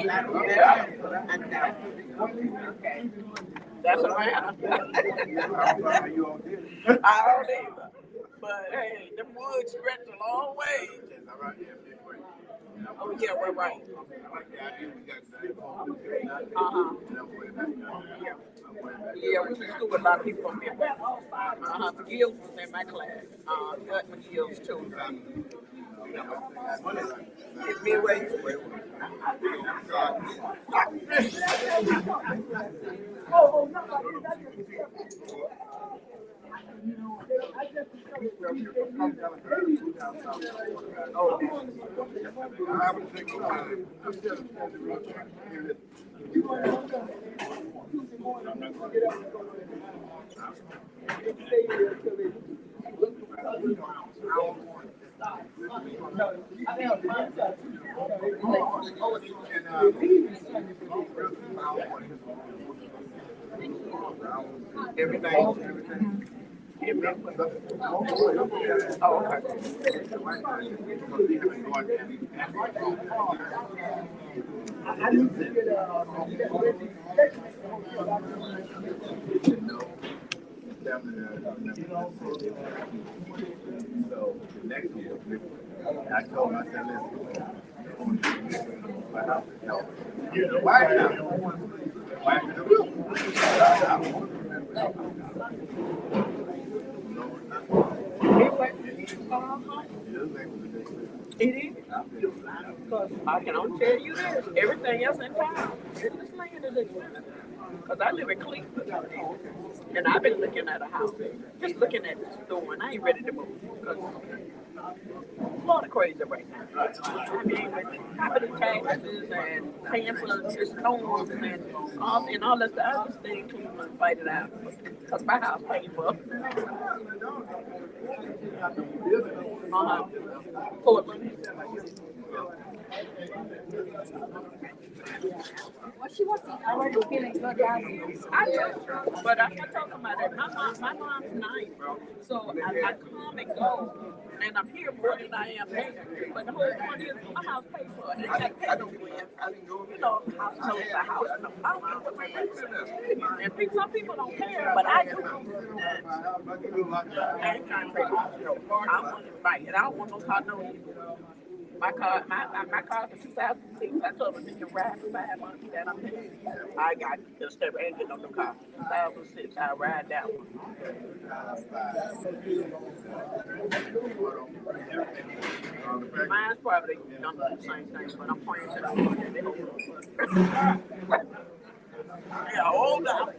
Yeah. That's Atlanta. I don't either. But hey, the woods stretch a long way. Oh yeah, we're right. Uh-huh. Yeah. Yeah, we went to school with a lot of people from Midway. McGill's was in my class. Gut McGill's too. It's Midway. Everything. Oh, okay. So the next year, I told myself, listen, why it is. Because I can only tell you this. Everything else in town, this land is expensive. Because I live in Cleveland. And I've been looking at a house. Just looking at the store, and I ain't ready to move. Because a lot of crazy right now. I mean, property taxes and paying for the storms and all that stuff. I just stay in Cleveland and fight it out. Because my house paid for. Portland. Well, she wants to know her feelings, but I do, but I can talk about it. My mom's nice, so I come and go, and I'm here more than I am there. But the whole point is, my house paid for it. I don't you know, house knows the house. No, I don't know what my rent is. And some people don't care, but I do. I ain't trying to break it. I want it right, and I don't want no car no. My car for 2006. I told him you can ride for 5 months. That I'm paying. I got the step engine on the car. 2006. I ride that one. Mine's probably done the same thing, but I'm pointing to the one that they yeah, hold up.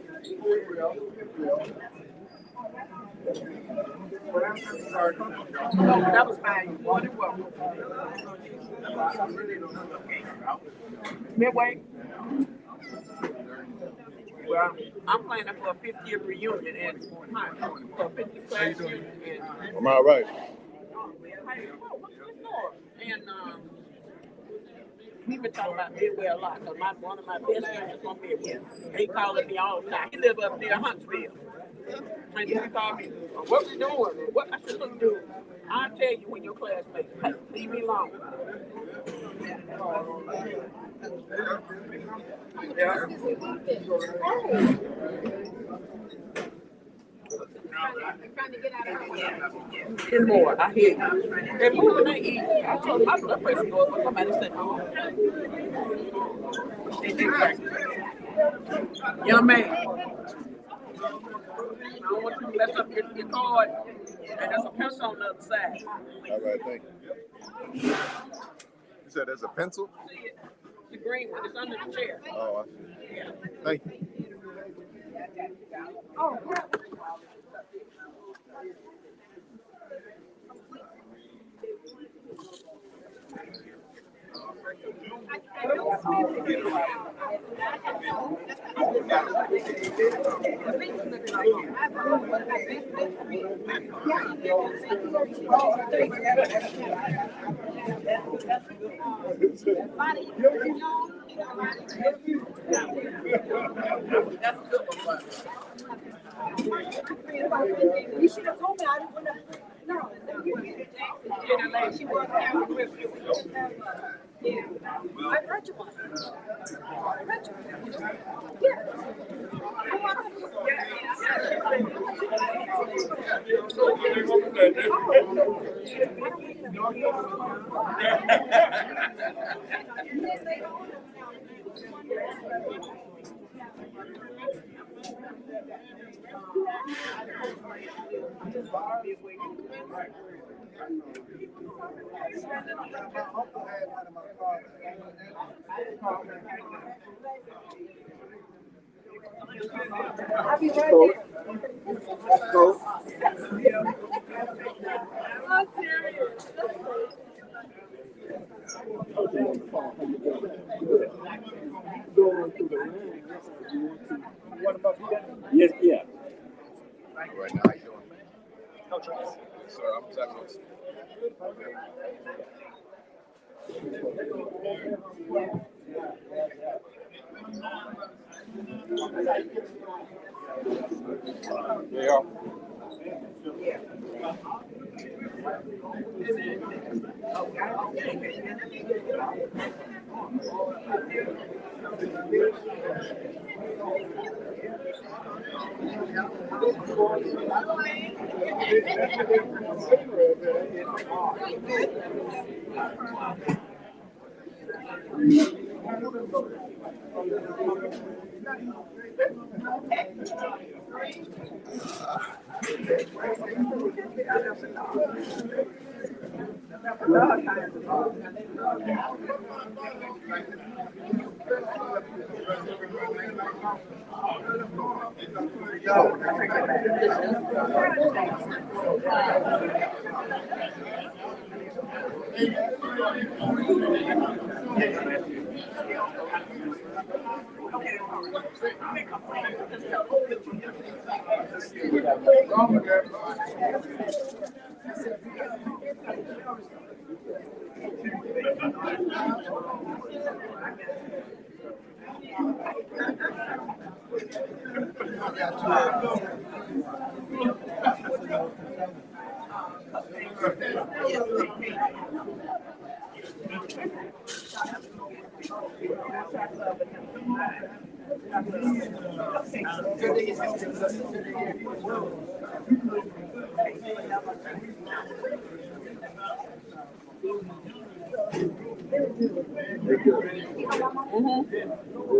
No, that was fine. You wanted welcome. Midway. Well, I'm planning for a 50th reunion and for a 50th class reunion. Am I right? And we've been talking about Midway a lot because one of my best friends is from Midway. He calling me all the time. He live up near Huntsville. And he called me, what we doing? What I said, look, dude, I'll tell you when your classmates pay. Leave me alone. Yeah. trying to get out of her. And more, I hear you. And moving ain't easy. I told my blood pressure goes up. Somebody said, oh. Young man, I don't want you to mess up your card. And there's a pencil on the other side. All right, thank you. You said there's a pencil? See it? The green one. It's under the chair. Oh, I see. Yeah. Thank you. Oh, you should have told me. I didn't want to. No, she was. Yeah, I heard you once. I'll be right there. Cool. I'm serious. Yes, yeah. Right now, how you doing? So I'm just yeah.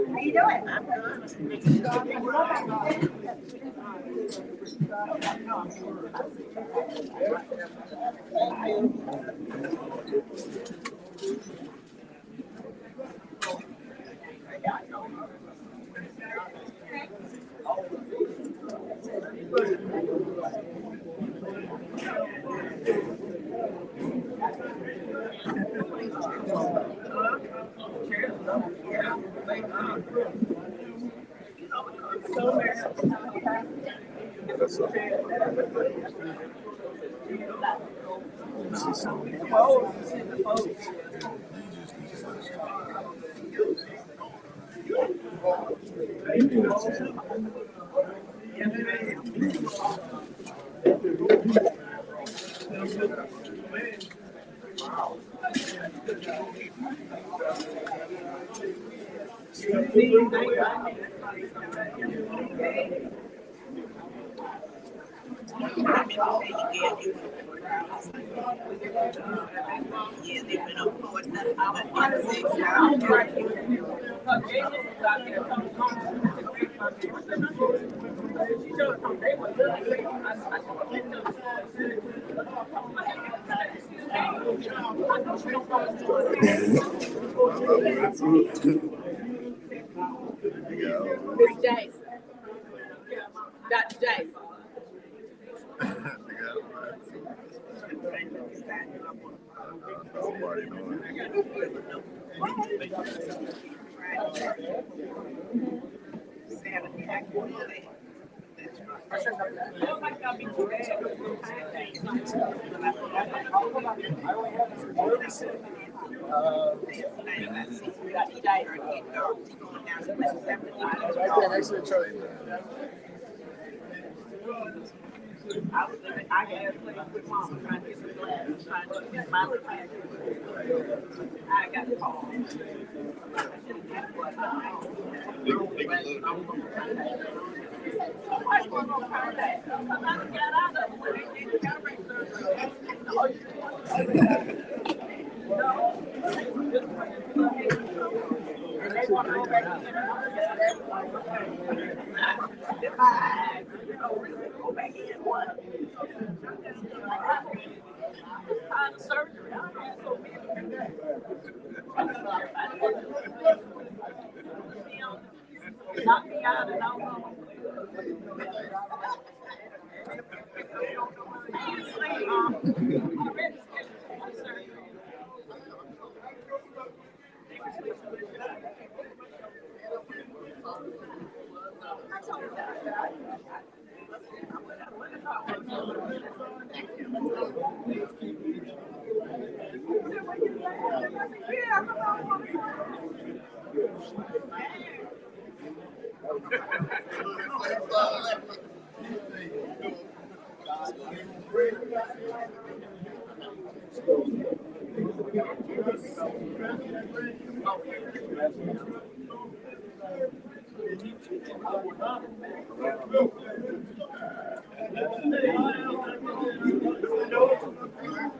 How you doing? That's up. Big Jason. Dr. Jason. I got to play with mama trying to get some glasses, trying to get my little bag. I got to call. Somebody's going to contact. Somebody got out of it when they did the cataract surgery. want to go back in. Go back in. What? Kind of surgery. I don't know. So knock me out and I'll go.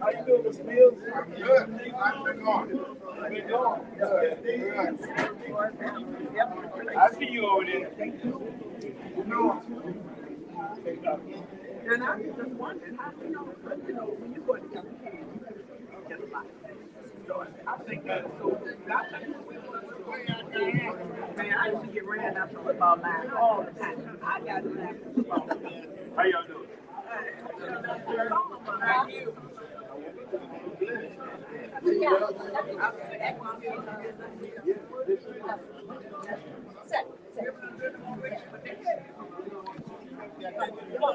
How you doing, Mr. Mills? Good. I see you over there. And I just wondered how when you go to California, you get a lot. So I think that's so good. Man, I used to get ran out the football line all the time. I got to laugh at football. How y'all doing? Thank you.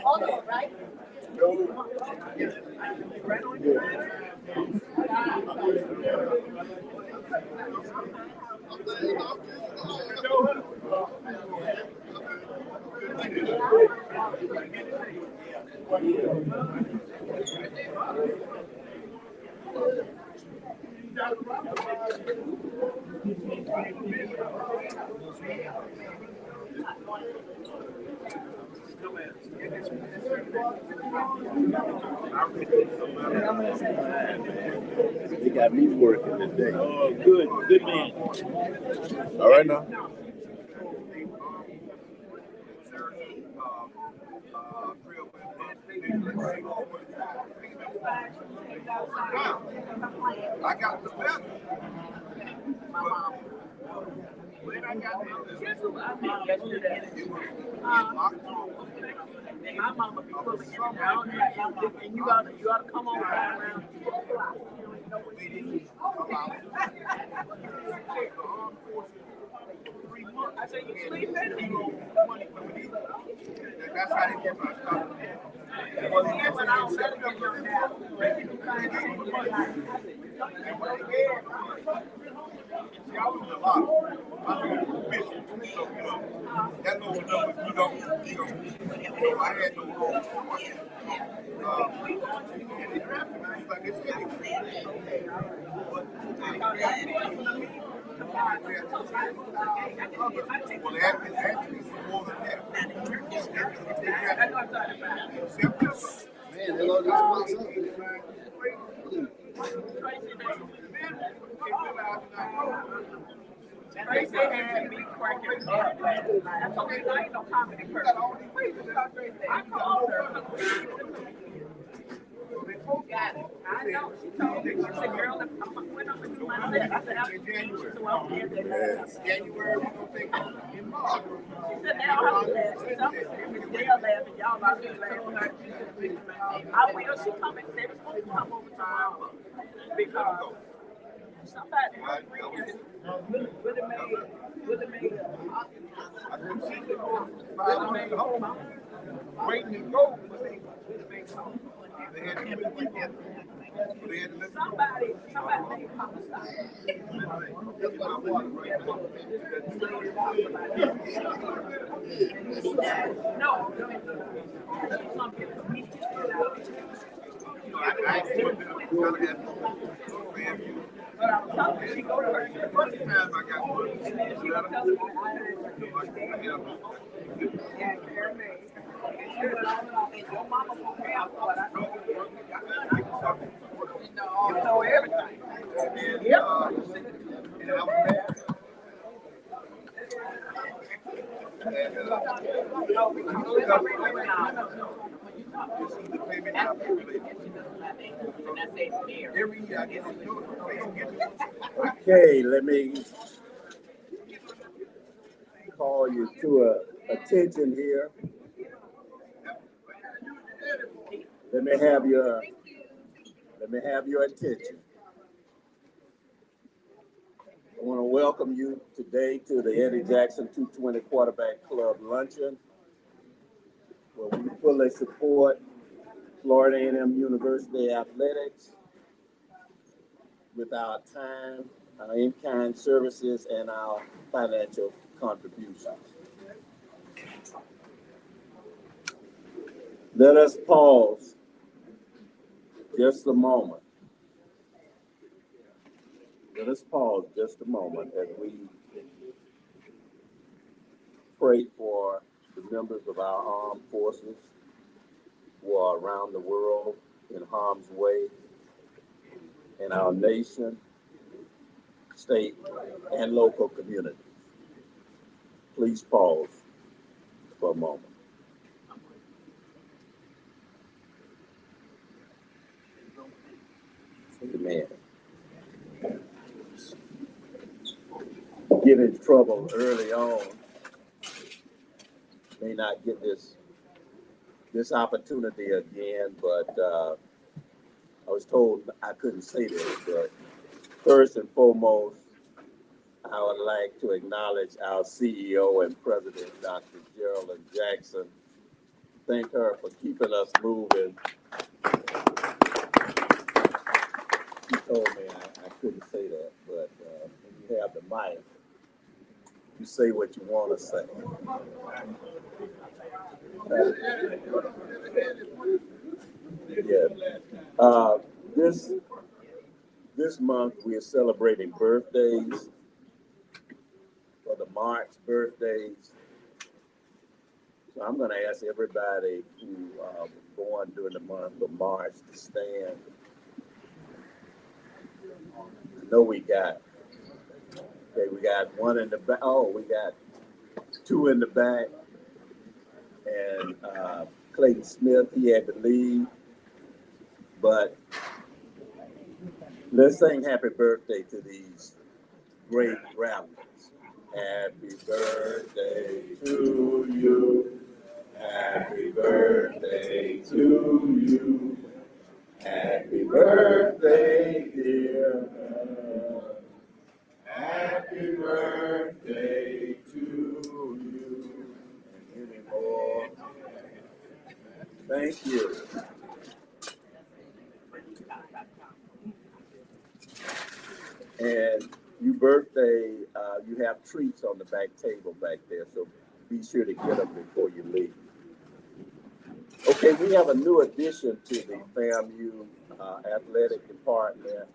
All day, right? They got me working today. Oh, good. Good man. All right now. I got the best. My mom. When I got there, guess who I met yesterday? My mama be pulling you down, and you gotta come on right around 2 o'clock. You don't even know what you need. I said, you sleeping? That's how they get my stuff. Well, yeah, but I don't let it get your nap. See, I was a lot. I was fishing, so that no enough. So I had no home. And they drafted me like they said. Well, they asked me for more than that. Man, they love this place up. Tracy had me cracking up. I told her I ain't no comedy person. I called her. Got it. I know. She told me. She said, girl, I'm going up and do my thing. I said, I'm in January. So I'm here. January, we're going to take in March. She said, they don't have to laugh. She told me, they'll laugh and y'all about to laugh. I will. She coming. They were supposed to come over tomorrow. Because somebody Willie made Waiting to go, but they had to do it together. somebody made homicide. That's my water right No, some people I went to but I was telling her, she go to her. the first time I got one. And then she was telling me, yeah, Karen May. And she went on and on. And your mama won't have what I know. You know everything. And I was mad. Every year I get to do it. They don't get it. Okay, let me call you to attention here. Let me have your attention. I want to welcome you today to the Eddie Jackson 220 Quarterback Club Luncheon, where we fully support Florida A&M University athletics with our time, our in-kind services, and our financial contributions. Let us pause just a moment. Let us pause just a moment as we pray for the members of our armed forces who are around the world in harm's way, in our nation, state, and local communities. Please pause for a moment. Amen. Get in trouble early on. May not get this opportunity again, but I was told I couldn't say this, but first and foremost, I would like to acknowledge our CEO and president, Dr. Geraldine Jackson. Thank her for keeping us moving. She told me I couldn't say that, but when you have the mic, you say what you want to say. This month we are celebrating birthdays. For the March birthdays, so I'm going to ask everybody who was born during the month of March to stand. I know we got one in the back. Oh, we got two in the back. And Clayton Smith, he had to leave. But let's sing happy birthday to these great rappers. Happy birthday to you. Happy birthday to you. Happy birthday, dear. Happy birthday to you. And many more. Thank you. And you birthday, you have treats on the back table back there, so be sure to get them before you leave. Okay, we have a new addition to the FAMU athletic department,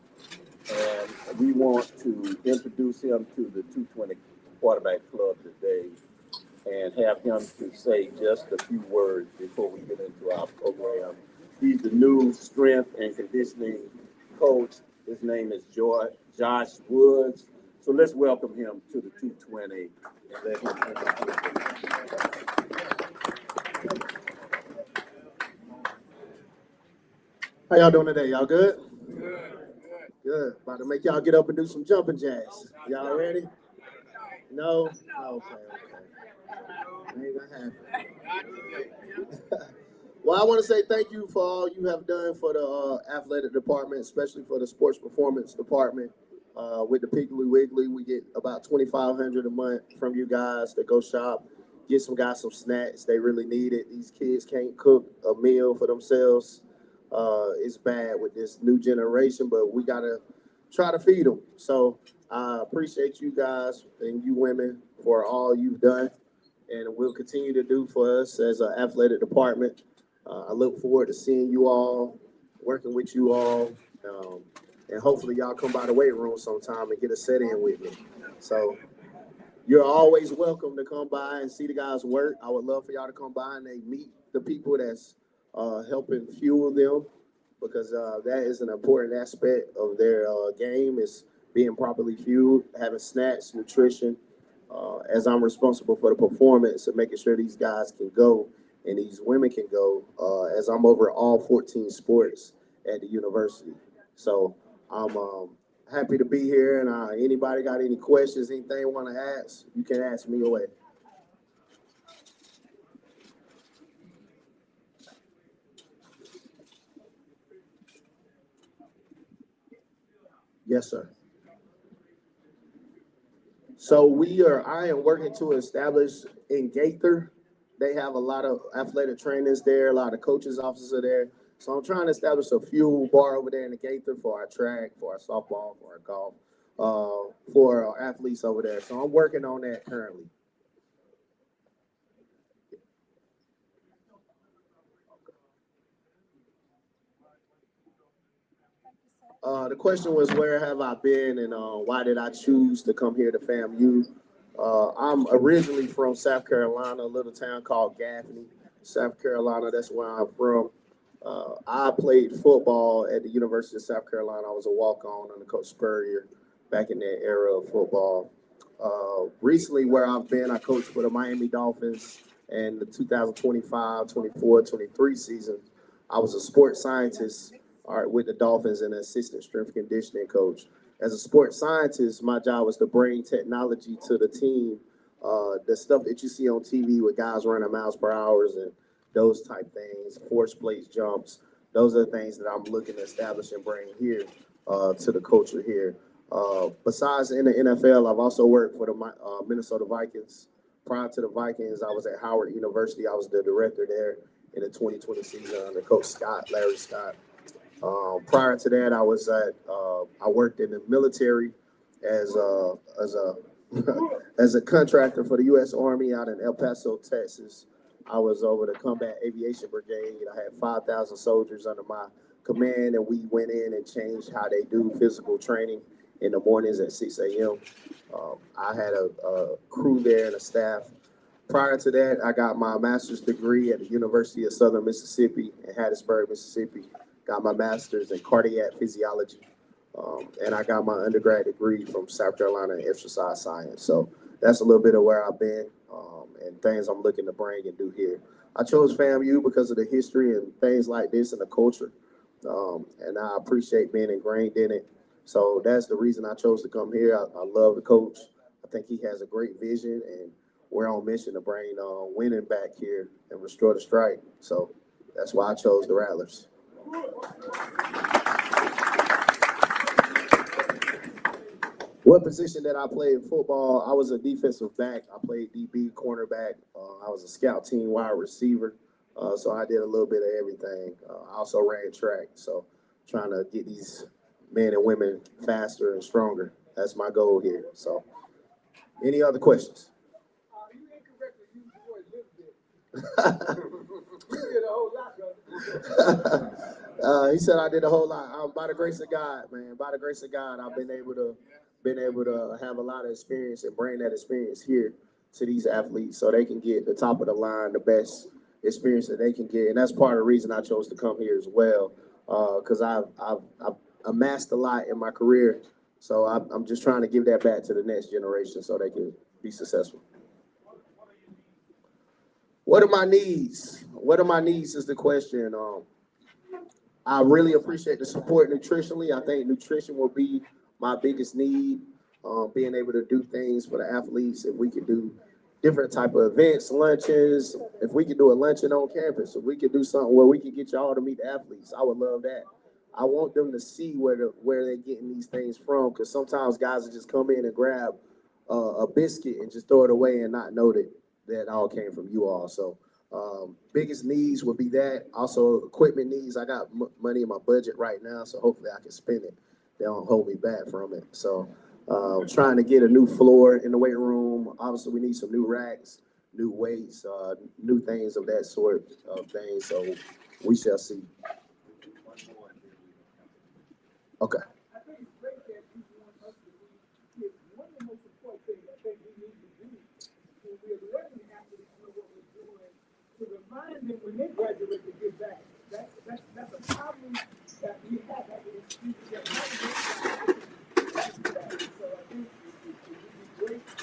and we want to introduce him to the 220 Quarterback Club today and have him to say just a few words before we get into our program. He's the new strength and conditioning coach. His name is Josh Woods. So let's welcome him to the 220 and let him introduce. How y'all doing today? Y'all good? Good. About to make y'all get up and do some jumping jacks. Y'all ready? No? Okay. Ain't gonna happen. Well, I want to say thank you for all you have done for the athletic department, especially for the sports performance department. With the Piggly Wiggly, we get about $2,500 a month from you guys to go shop, get some guys some snacks. They really need it. These kids can't cook a meal for themselves. It's bad with this new generation, but we gotta try to feed them. So I appreciate you guys and you women for all you've done, and will continue to do for us as an athletic department. I look forward to seeing you all, working with you all, and hopefully y'all come by the weight room sometime and get a set in with me. So you're always welcome to come by and see the guys work. I would love for y'all to come by and they meet the people that's helping fuel them, because that is an important aspect of their game, is being properly fueled, having snacks, nutrition, as I'm responsible for the performance and making sure these guys can go and these women can go, as I'm over all 14 sports at the university. So I'm happy to be here, and anybody got any questions, anything want to ask, you can ask me away. Yes, sir. So I am working to establish in Gaither. They have a lot of athletic trainers there, a lot of coaches' offices are there. So I'm trying to establish a fuel bar over there in the Gaither for our track, for our softball, for our golf, for our athletes over there. So I'm working on that currently. The question was, where have I been, and why did I choose to come here to FAMU? I'm originally from South Carolina, a little town called Gaffney, South Carolina. That's where I'm from. I played football at the University of South Carolina. I was a walk-on under Coach Spurrier back in that era of football. Recently, where I've been, I coached for the Miami Dolphins and the 2025, 24, 23 season. I was a sports scientist with the Dolphins and an assistant strength conditioning coach. As a sports scientist, my job was to bring technology to the team. The stuff that you see on TV with guys running miles per hour and those type things, force plates, jumps, those are the things that I'm looking to establish and bring here to the culture here. Besides in the NFL, I've also worked for the Minnesota Vikings. Prior to the Vikings, I was at Howard University. I was the director there in the 2020 season under Coach Scott, Larry Scott. Prior to that, I worked in the military as a contractor for the U.S. Army out in El Paso, Texas. I was over the Combat Aviation Brigade. I had 5,000 soldiers under my command, and we went in and changed how they do physical training in the mornings at 6 a.m. I had a crew there and a staff. Prior to that, I got my master's degree at the University of Southern Mississippi in Hattiesburg, Mississippi. Got my master's in cardiac physiology, and I got my undergrad degree from South Carolina in exercise science. So that's a little bit of where I've been and things I'm looking to bring and do here. I chose FAMU because of the history and things like this and the culture, and I appreciate being ingrained in it. So that's the reason I chose to come here. I love the coach. I think he has a great vision, and we're on mission to bring winning back here and restore the strike. So that's why I chose the Rattlers. What position that I played in football? I was a defensive back. I played DB, cornerback. I was a scout team wide receiver. So I did a little bit of everything. I also ran track. So trying to get these men and women faster and stronger. That's my goal here. So any other questions? You incorrectly used the word you did a whole lot, brother. He said I did a whole lot. By the grace of God, man. By the grace of God, I've been able to have a lot of experience and bring that experience here to these athletes so they can get the top of the line, the best experience that they can get. And that's part of the reason I chose to come here as well, because I've amassed a lot in my career. So I'm just trying to give that back to the next generation so they can be successful. What are my needs? What are my needs is the question. I really appreciate the support nutritionally. I think nutrition will be my biggest need, being able to do things for the athletes. If we could do different type of events, luncheons, if we could do a luncheon on campus, if we could do something where we could get y'all to meet the athletes, I would love that. I want them to see where they're getting these things from, because sometimes guys will just come in and grab a biscuit and just throw it away and not know that all came from you all. So biggest needs would be that. Also equipment needs. I got money in my budget right now, so hopefully I can spend it. They don't hold me back from it. So trying to get a new floor in the weight room. Obviously we need some new racks, new weights, new things of that sort of things. So we shall see. Okay. I think it's great that you want us to be. One of the most important things I think we need to do when we're letting athletes know what we're doing, to remind them when they graduate to give back. That's a problem that we have. So I think it would be great that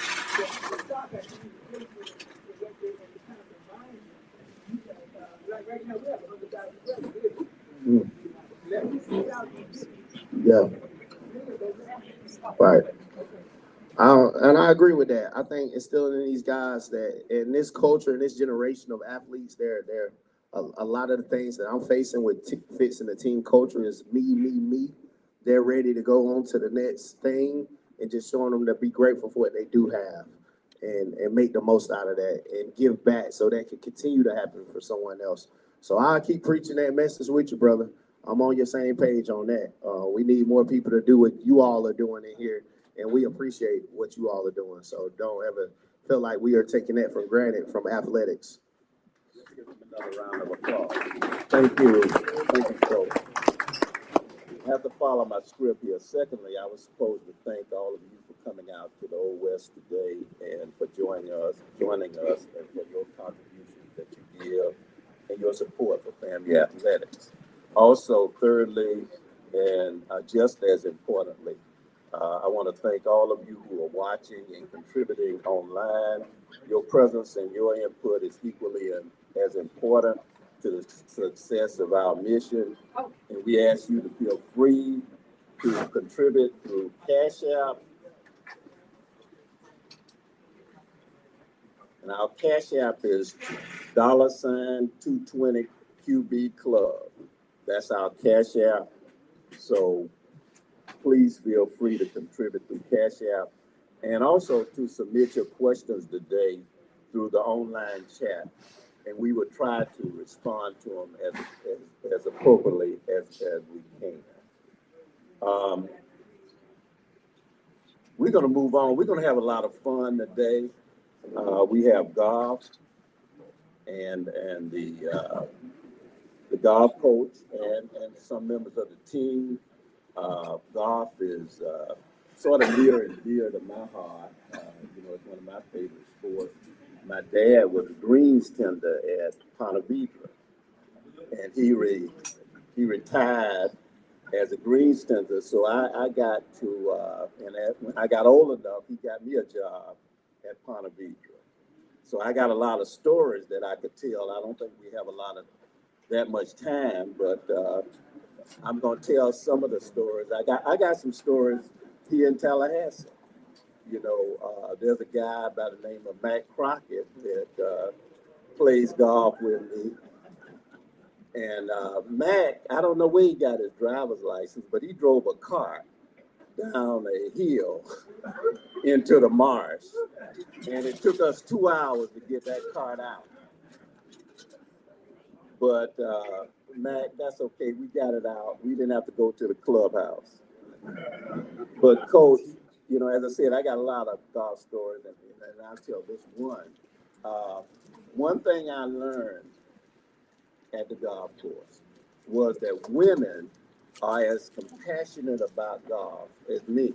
agree with that. I think instilling in these guys that in this culture, in this generation of athletes, they're a lot of the things that I'm facing with fits in the team culture is me. They're ready to go on to the next thing and just showing them to be grateful for what they do have and make the most out of that and give back so that can continue to happen for someone else. So I'll keep preaching that message with you, brother. I'm on your same page on that. We need more people to do what you all are doing in here, and we appreciate what you all are doing. So don't ever feel like we are taking that for granted from athletics. Give them another round of applause. Thank you. Thank you, Coach. I have to follow my script here. Secondly, I was supposed to thank all of you for coming out to the Old West today and for joining us, and for your contributions that you give and your support for FAMU athletics. Also, thirdly, and just as importantly, I want to thank all of you who are watching and contributing online. Your presence and your input is equally as important to the success of our mission. And we ask you to feel free to contribute through Cash App. And our Cash App is $220 QB Club. That's our Cash App. So please feel free to contribute through Cash App and also to submit your questions today through the online chat. And we will try to respond to them as appropriately as we can. We're going to move on. We're going to have a lot of fun today. We have golf and the golf coach and some members of the team. Golf is sort of near and dear to my heart. It's one of my favorite sports. My dad was a greens tender at Ponte Vedra, and he retired as a greens tender. So I got to, when I got old enough, he got me a job at Ponte Vedra. So I got a lot of stories that I could tell. I don't think we have that much time, but I'm going to tell some of the stories. I got some stories here in Tallahassee. There's a guy by the name of Mac Crockett that plays golf with me. And Mac, I don't know where he got his driver's license, but he drove a cart down a hill into the marsh. And it took us 2 hours to get that cart out. But Mac, that's okay. We got it out. We didn't have to go to the clubhouse. But Coach, as I said, I got a lot of golf stories, and I'll tell this one. One thing I learned at the golf course was that women are as compassionate about golf as me.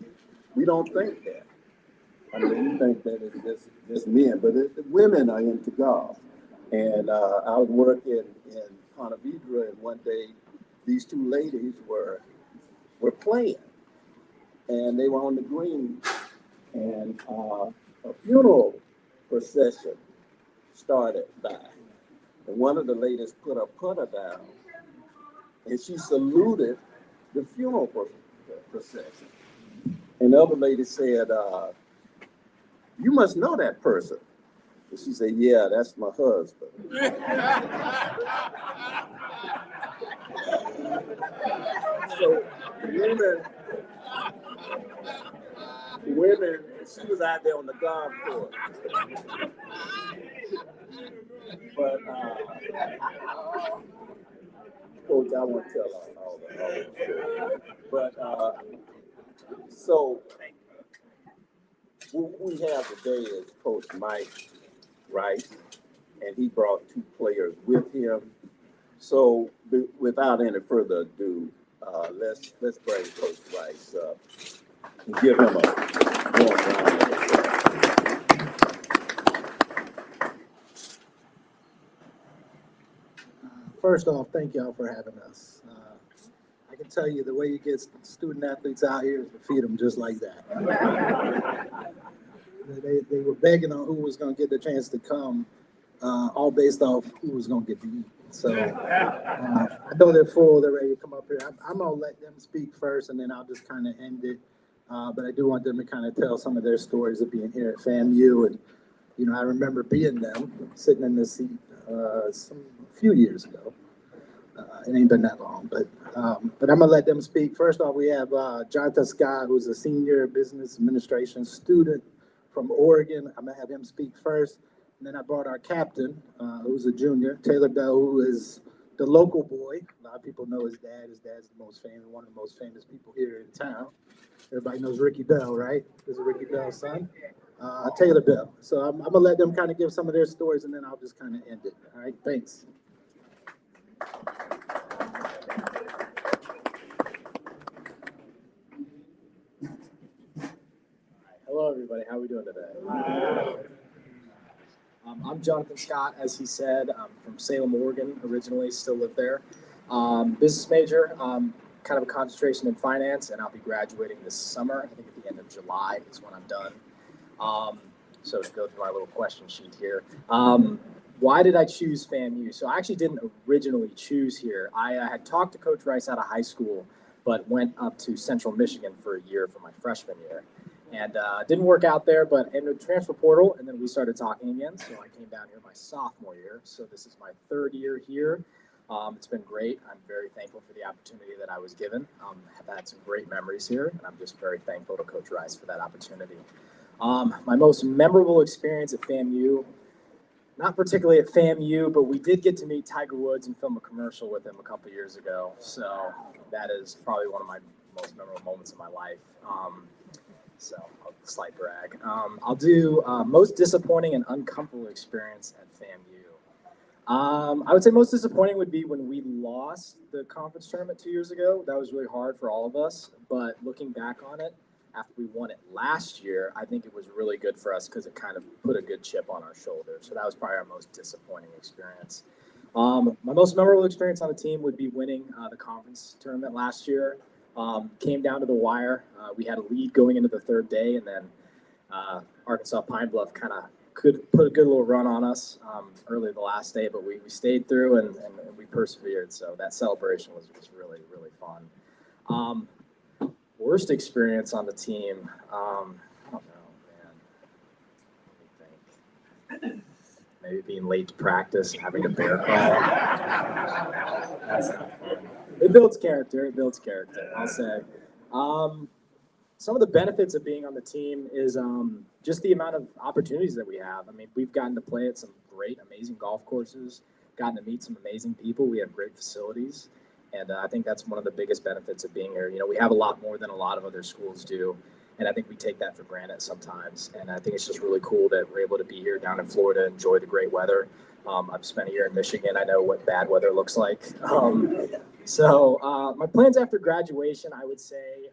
We don't think that. I mean, we think that it's just men, but the women are into golf. And I was working in Ponte Vedra, and one day these two ladies were playing, and they were on the green, and a funeral procession started by, and one of the ladies put a putter down, and she saluted the funeral procession, and the other lady said, "You must know that person." And she said, "Yeah, that's my husband." So women, she was out there on the golf course. But Coach, I won't tell all the story. But so what we have today is Coach Mike Rice, and he brought two players with him. So without any further ado, let's bring Coach Rice up and give him a warm round of applause. First off, thank y'all for having us. I can tell you the way you get student athletes out here is to feed them just like that. They were begging on who was going to get the chance to come, all based off who was going to get to eat. So I know they're full, they're ready to come up here. I'm going to let them speak first, and then I'll just kind of end it. but I do want them to kind of tell some of their stories of being here at FAMU. And, you know, I remember being them, sitting in this seat a few years ago. It ain't been that long, but I'm gonna let them speak. First off, we have Jonathan Scott, who's a senior business administration student from Oregon. I'm gonna have him speak first. And then I brought our captain, who's a junior, Taylor Bell, who is the local boy. A lot of people know his dad. His dad's the most famous, one of the most famous people here in town. Everybody knows Ricky Bell, right? This is Ricky Bell's son, Taylor Bell. So I'm gonna let them kind of give some of their stories, and then I'll just kind of end it. All right, thanks. Hello, everybody. How are we doing today? I'm Jonathan Scott, as he said. I'm from Salem, Oregon, originally, still live there. Business major, kind of a concentration in finance, and I'll be graduating this summer. I think at the end of July is when I'm done. So to go through my little question sheet here. Why did I choose FAMU? So I actually didn't originally choose here. I had talked to Coach Rice out of high school, but went up to Central Michigan for a year for my freshman year. And didn't work out there, but entered the transfer portal, and then we started talking again. So I came down here my sophomore year. So this is my third year here. It's been great. I'm very thankful for the opportunity that I was given. Have had some great memories here, and I'm just very thankful to Coach Rice for that opportunity. My most memorable experience at FAMU, not particularly at FAMU, but we did get to meet Tiger Woods and film a commercial with him a couple years ago. So that is probably one of my most memorable moments of my life. So a slight brag. I'll do most disappointing and uncomfortable experience at FAMU. I would say most disappointing would be when we lost the conference tournament 2 years ago. That was really hard for all of us. But looking back on it, after we won it last year, I think it was really good for us because it kind of put a good chip on our shoulder. So that was probably our most disappointing experience. My most memorable experience on the team would be winning the conference tournament last year. Came down to the wire. We had a lead going into the third day, and then Arkansas Pine Bluff kind of could put a good little run on us early the last day, but we stayed through and we persevered. So that celebration was really, really fun. Worst experience on the team, I don't know, man. Let me think. Maybe being late to practice and having a bear call. That's not fun. It builds character. I'll say. Some of the benefits of being on the team is just the amount of opportunities that we have. I mean, we've gotten to play at some great, amazing golf courses, gotten to meet some amazing people. We have great facilities. And I think that's one of the biggest benefits of being here. You know, we have a lot more than a lot of other schools do. And I think we take that for granted sometimes. And I think it's just really cool that we're able to be here down in Florida, enjoy the great weather. I've spent a year in Michigan. I know what bad weather looks like. So my plans after graduation, I would say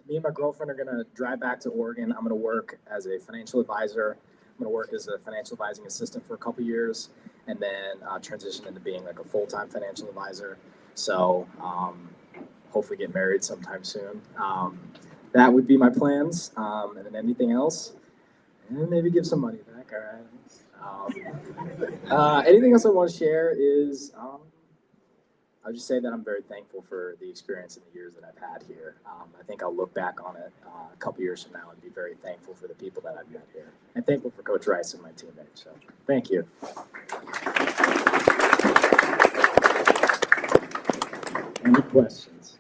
me and my girlfriend are going to drive back to Oregon. I'm going to work as a financial advisor. I'm going to work as a financial advising assistant for a couple years and then transition into being like a full-time financial advisor. So hopefully get married sometime soon. That would be my plans. And then anything else, and maybe give some money back. All right. Anything else I want to share is I'll just say that I'm very thankful for the experience in the years that I've had here. I think I'll look back on it a couple years from now and be very thankful for the people that I've met here. And thankful for Coach Rice and my teammates. So thank you. Any questions?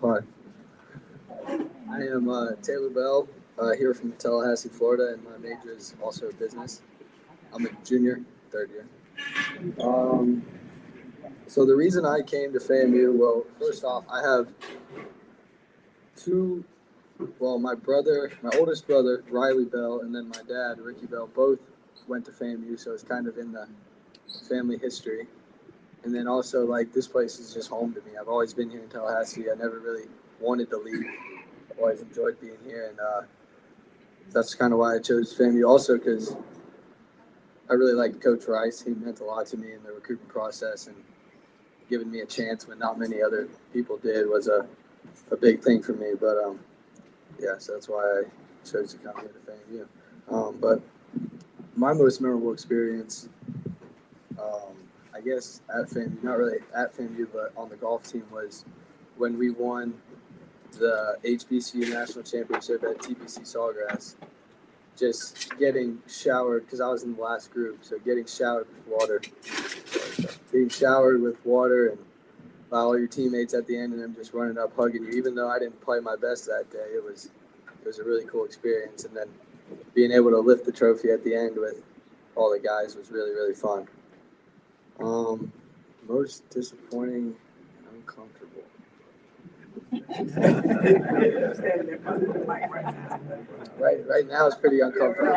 Hi. I am Taylor Bell, here from Tallahassee, Florida, and my major is also business. I'm a junior, third year. So the reason I came to FAMU, well, first off, I have my oldest brother, Riley Bell, and then my dad, Ricky Bell, both went to FAMU, so it's kind of in the family history. And then also, like, this place is just home to me. I've always been here in Tallahassee. I never really wanted to leave. I've always enjoyed being here, and that's kind of why I chose FAMU. Also, because I really liked Coach Rice. He meant a lot to me in the recruitment process, and giving me a chance when not many other people did was a a big thing for me. But yeah, so that's why I chose to come here to FAMU. But my most memorable experience, I guess at FAMU, not really at FAMU, but on the golf team, was when we won the HBCU National Championship at TPC Sawgrass. Just getting showered, because I was in the last group, so getting showered with water. Getting showered with water and by all your teammates at the end and them just running up hugging you. Even though I didn't play my best that day, it was a really cool experience. And then being able to lift the trophy at the end with all the guys was really, really fun. Most disappointing, uncomfortable. Right now it's pretty uncomfortable.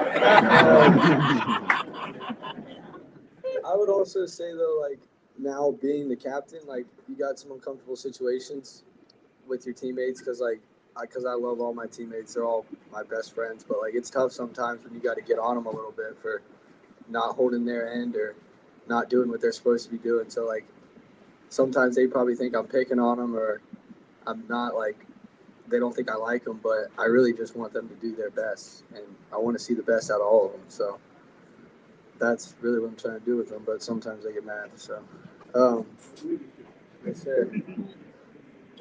I would also say though, like now being the captain, like you got some uncomfortable situations with your teammates because I love all my teammates. They're all my best friends, but like it's tough sometimes when you got to get on them a little bit for not holding their end or not doing what they're supposed to be doing. So like sometimes they probably think I'm picking on them or I'm not, like they don't think I like them, but I really just want them to do their best and I want to see the best out of all of them. So that's really what I'm trying to do with them, but sometimes they get mad. So yes, sir.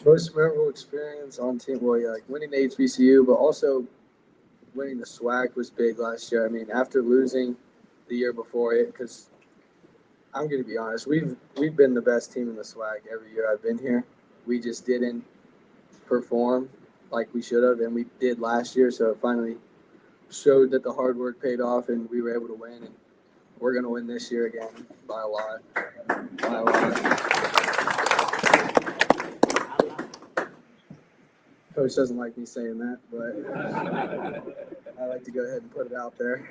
Most memorable experience on team, well, yeah, like winning the HBCU, but also winning the SWAC was big last year. I mean, after losing the year before it, because I'm going to be honest, we've been the best team in the SWAC every year I've been here. We just didn't perform like we should have, and we did last year, so it finally showed that the hard work paid off, and we were able to win, and we're going to win this year again by a lot. Coach doesn't like me saying that, but I like to go ahead and put it out there.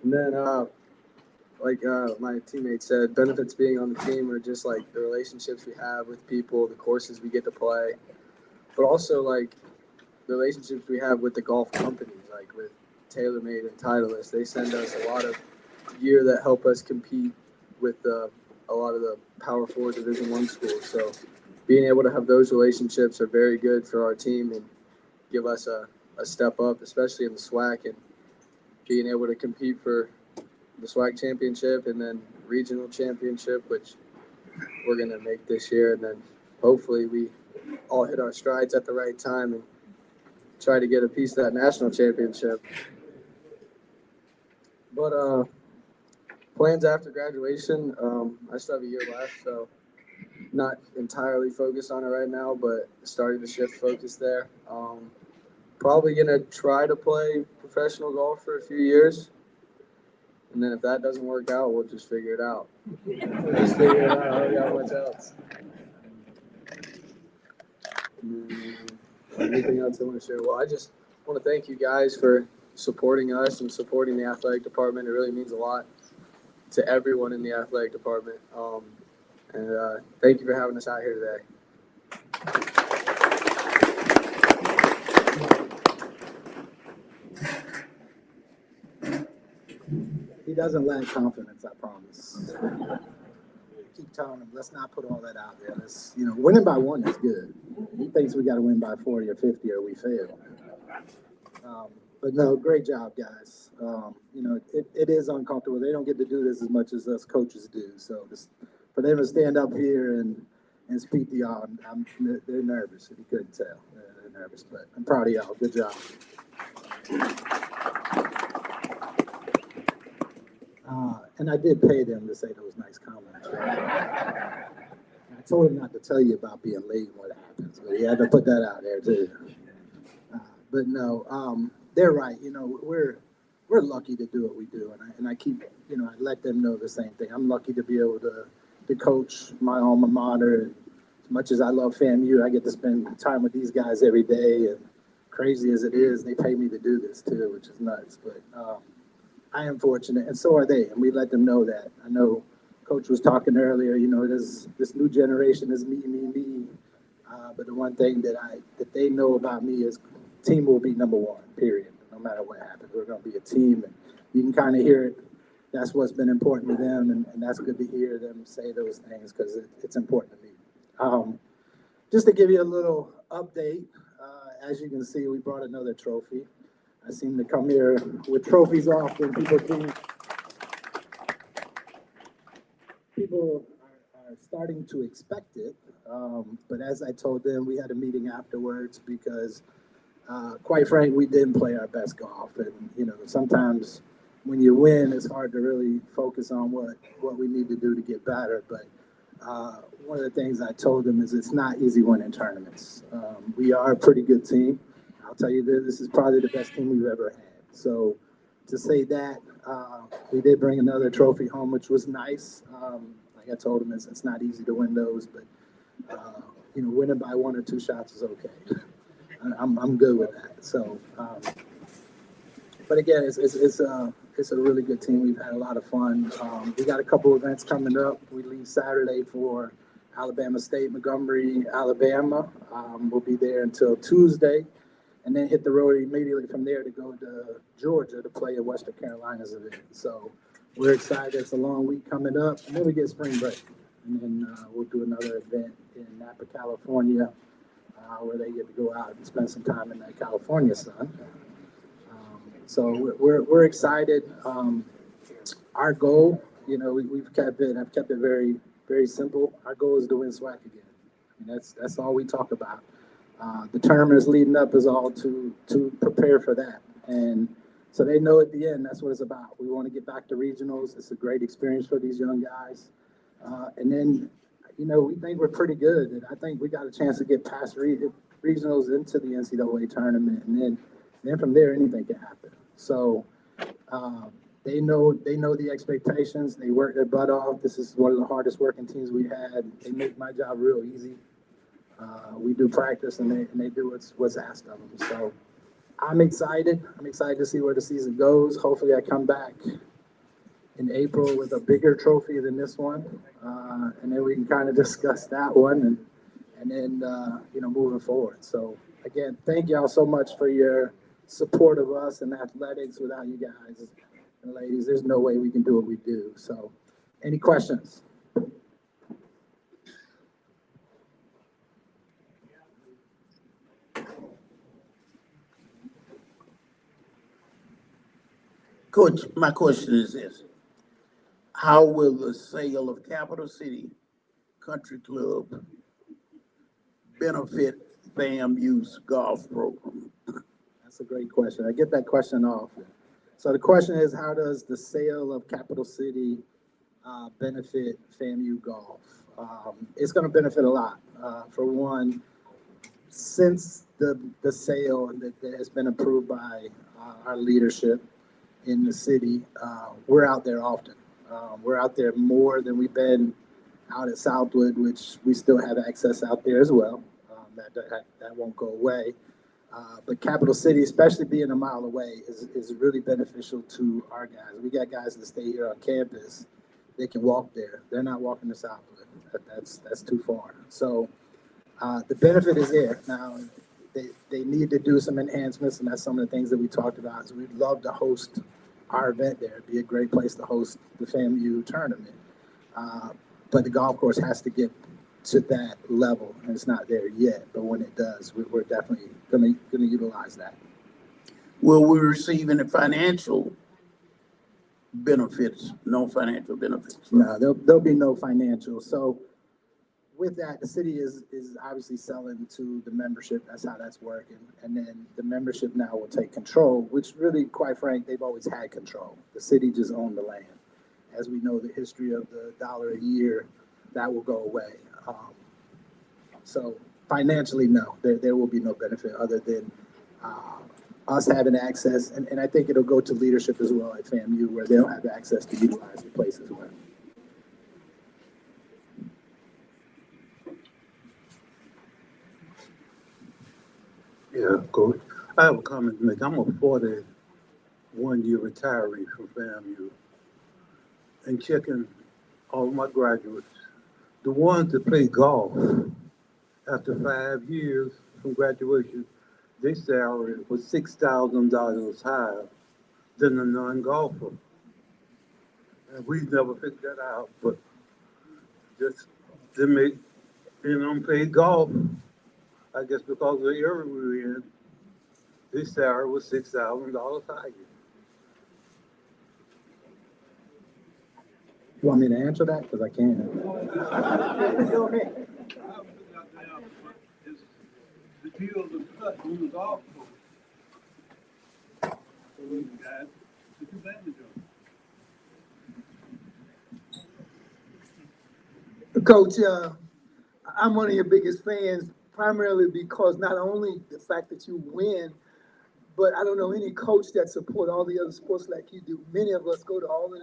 And then, my teammate said, benefits being on the team are just like the relationships we have with people, the courses we get to play, but also like the relationships we have with the golf companies, like with TaylorMade and Titleist. They send us a lot of gear that help us compete with a lot of the Power 4 Division I schools. So being able to have those relationships are very good for our team and give us a step up, especially in the SWAC, and being able to compete for the SWAC championship and then regional championship, which we're going to make this year. And then hopefully we all hit our strides at the right time and try to get a piece of that national championship. But plans after graduation, I still have a year left, so not entirely focused on it right now, but starting to shift focus there. Probably going to try to play professional golf for a few years. And then if that doesn't work out, we'll just figure it out. Just figure it out. I don't got much else. Anything else I want to share? Well, I just want to thank you guys for supporting us and supporting the athletic department. It really means a lot to everyone in the athletic department. And thank you for having us out here today. He doesn't lack confidence, I promise. Keep telling him, let's not put all that out there. Winning by 1 is good. He thinks we got to win by 40 or 50 or we fail. But no, great job, guys. It is uncomfortable. They don't get to do this as much as us coaches do. So for them to stand up here and speak to y'all, they're nervous. If you couldn't tell, they're nervous. But I'm proud of y'all. Good job. And I did pay them to say those nice comments. Right? I told him not to tell you about being late and what happens, but he had to put that out there too. But no, they're right. We're lucky to do what we do, and I keep, I let them know the same thing. I'm lucky to be able to coach my alma mater. As much as I love FAMU, I get to spend time with these guys every day, and crazy as it is, they pay me to do this too, which is nuts. But I am fortunate, and so are they, and we let them know that. I know Coach was talking earlier, this new generation is me. But the one thing that they know about me is team will be number one, period. No matter what happens, we're going to be a team, and you can kind of hear it. That's what's been important to them, and that's good to hear them say those things because it's important to me. Just to give you a little update, as you can see, we brought another trophy. I seem to come here with trophies often. People are starting to expect it. But as I told them, we had a meeting afterwards because, quite frankly, we didn't play our best golf. And, you know, sometimes when you win, it's hard to really focus on what we need to do to get better. But one of the things I told them is it's not easy winning tournaments. We are a pretty good team. I'll tell you this is probably the best team we've ever had. So to say that, we did bring another trophy home, which was nice. Like I told them, it's not easy to win those, but you know, winning by 1 or 2 shots is okay. I'm good with that. So, but again, it's a really good team. We've had a lot of fun. We got a couple events coming up. We leave Saturday for Alabama State, Montgomery, Alabama. We'll be there until Tuesday, and then hit the road immediately from there to go to Georgia to play at Western Carolina's event. So we're excited. It's a long week coming up, and then we get spring break, and then we'll do another event in Napa, California, where they get to go out and spend some time in that California sun. So we're excited. Our goal, you know, I've kept it very, very simple. Our goal is to win SWAC again. I mean, that's all we talk about. The tournaments leading up is all to prepare for that. And so they know at the end, that's what it's about. We want to get back to regionals. It's a great experience for these young guys. And then, you know, we think we're pretty good. And I think we got a chance to get past regionals into the NCAA tournament. And then from there, anything can happen. So they know the expectations. They work their butt off. This is one of the hardest working teams we had. They make my job real easy. We do practice, and they do what's asked of them. So I'm excited. I'm excited to see where the season goes. Hopefully, I come back in April with a bigger trophy than this one, and then we can kind of discuss that one, and then you know, moving forward. So again, thank y'all so much for your support of us and athletics. Without you guys and ladies, there's no way we can do what we do. So, any questions? Coach, my question is this: how will the sale of Capital City Country Club benefit FAMU's golf program? That's a great question. I get that question often. So the question is, how does the sale of Capital City benefit FAMU golf? It's going to benefit a lot. For one, since the sale that has been approved by our leadership in the city, we're out there often. We're out there more than we've been out at Southwood, which we still have access out there as well. That won't go away. But Capital City, especially being a mile away, is really beneficial to our guys. We got guys that stay here on campus. They can walk there. They're not walking to Southwood. That's too far. So the benefit is there. Now, they need to do some enhancements, and that's some of the things that we talked about. So we'd love to host our event there. It'd be a great place to host the FAMU tournament. But the golf course has to get to that level, and it's not there yet. But when it does, we're definitely going to utilize that. Will we receive any financial benefits? No financial benefits? No, there'll be no financial. So with that, the city is obviously selling to the membership. That's how that's working. And then the membership now will take control, which really, quite frank, they've always had control. The city just owned the land. As we know, the history of the $1 a year, that will go away. So financially, no, there will be no benefit other than us having access. And I think it'll go to leadership as well at FAMU, where they'll have access to utilize the place as well. Yeah, Coach. I have a comment to make. I'm a 41-year retiree from FAMU. And checking all my graduates, the ones that play golf, after 5 years from graduation, their salary was $6,000 higher than a non-golfer. And we never figured that out, but just to make and played golf. I guess because of the area we were in, his salary was $6,000 higher. You want me to answer that? Because I can. The deal was cut on the golf course. So these guys took advantage of it. Coach, I'm one of your biggest fans, primarily because not only the fact that you win, but I don't know any coach that support all the other sports like you do. Many of us go to all of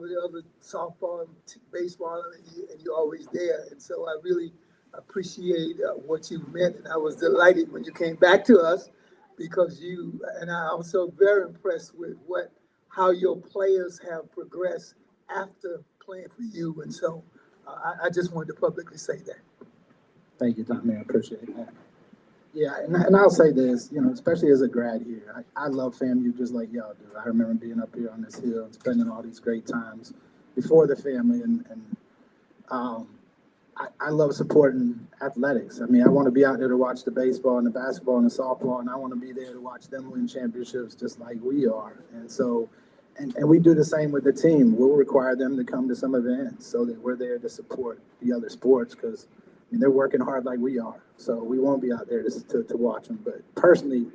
the other softball and baseball, and you're always there. And so I really appreciate what you meant, and I was delighted when you came back to us because and I'm also very impressed with how your players have progressed after playing for you. And so I just wanted to publicly say that. Thank you, Tommy. I appreciate that. Yeah, and I'll say this, especially as a grad here, I love FAMU just like y'all do. I remember being up here on this hill and spending all these great times before the family, and I love supporting athletics. I mean, I want to be out there to watch the baseball and the basketball and the softball, and I want to be there to watch them win championships just like we are. And so, and we do the same with the team. We'll require them to come to some events so that we're there to support the other sports because they're working hard like we are. So we won't be out there to watch them. But personally,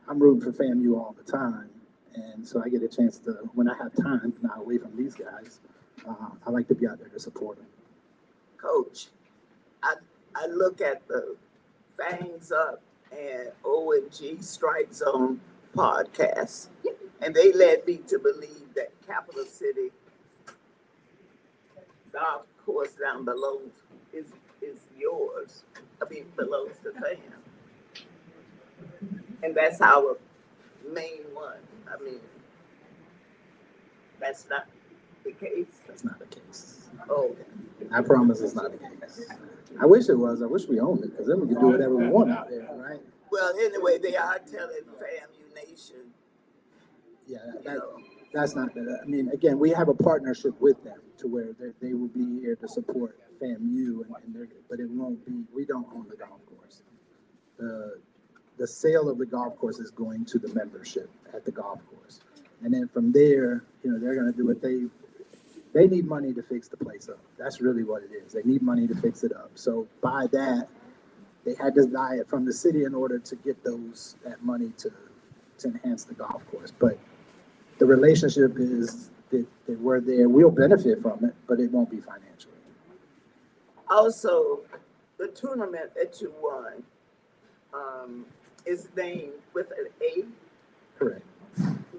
I'm rooting for FAMU all the time. And so I get a chance to, when I have time, not away from these guys, I like to be out there to support them. Coach, I look at the Fangs Up and OMG Strike Zone podcasts, and they led me to believe that Capital City golf course down below is yours. Belongs to FAM. And that's our main one. That's not the case. That's not the case. Oh. I promise it's not the case. I wish it was. I wish we owned it because then we could do whatever we want out there, right? Well, anyway, they are telling FAMU Nation. Yeah, that's not that. I mean, again, we have a partnership with them to where they will be here to support FAMU, but it won't be. We don't own the golf course. The sale of the golf course is going to the membership at the golf course, and then from there, they're going to do what they need money to fix the place up. That's really what it is. They need money to fix it up. So by that, they had to buy it from the city in order to get that money to enhance the golf course. But the relationship is that we're there. We'll benefit from it, but it won't be financially. Also, the tournament that you won is named with an A. Correct.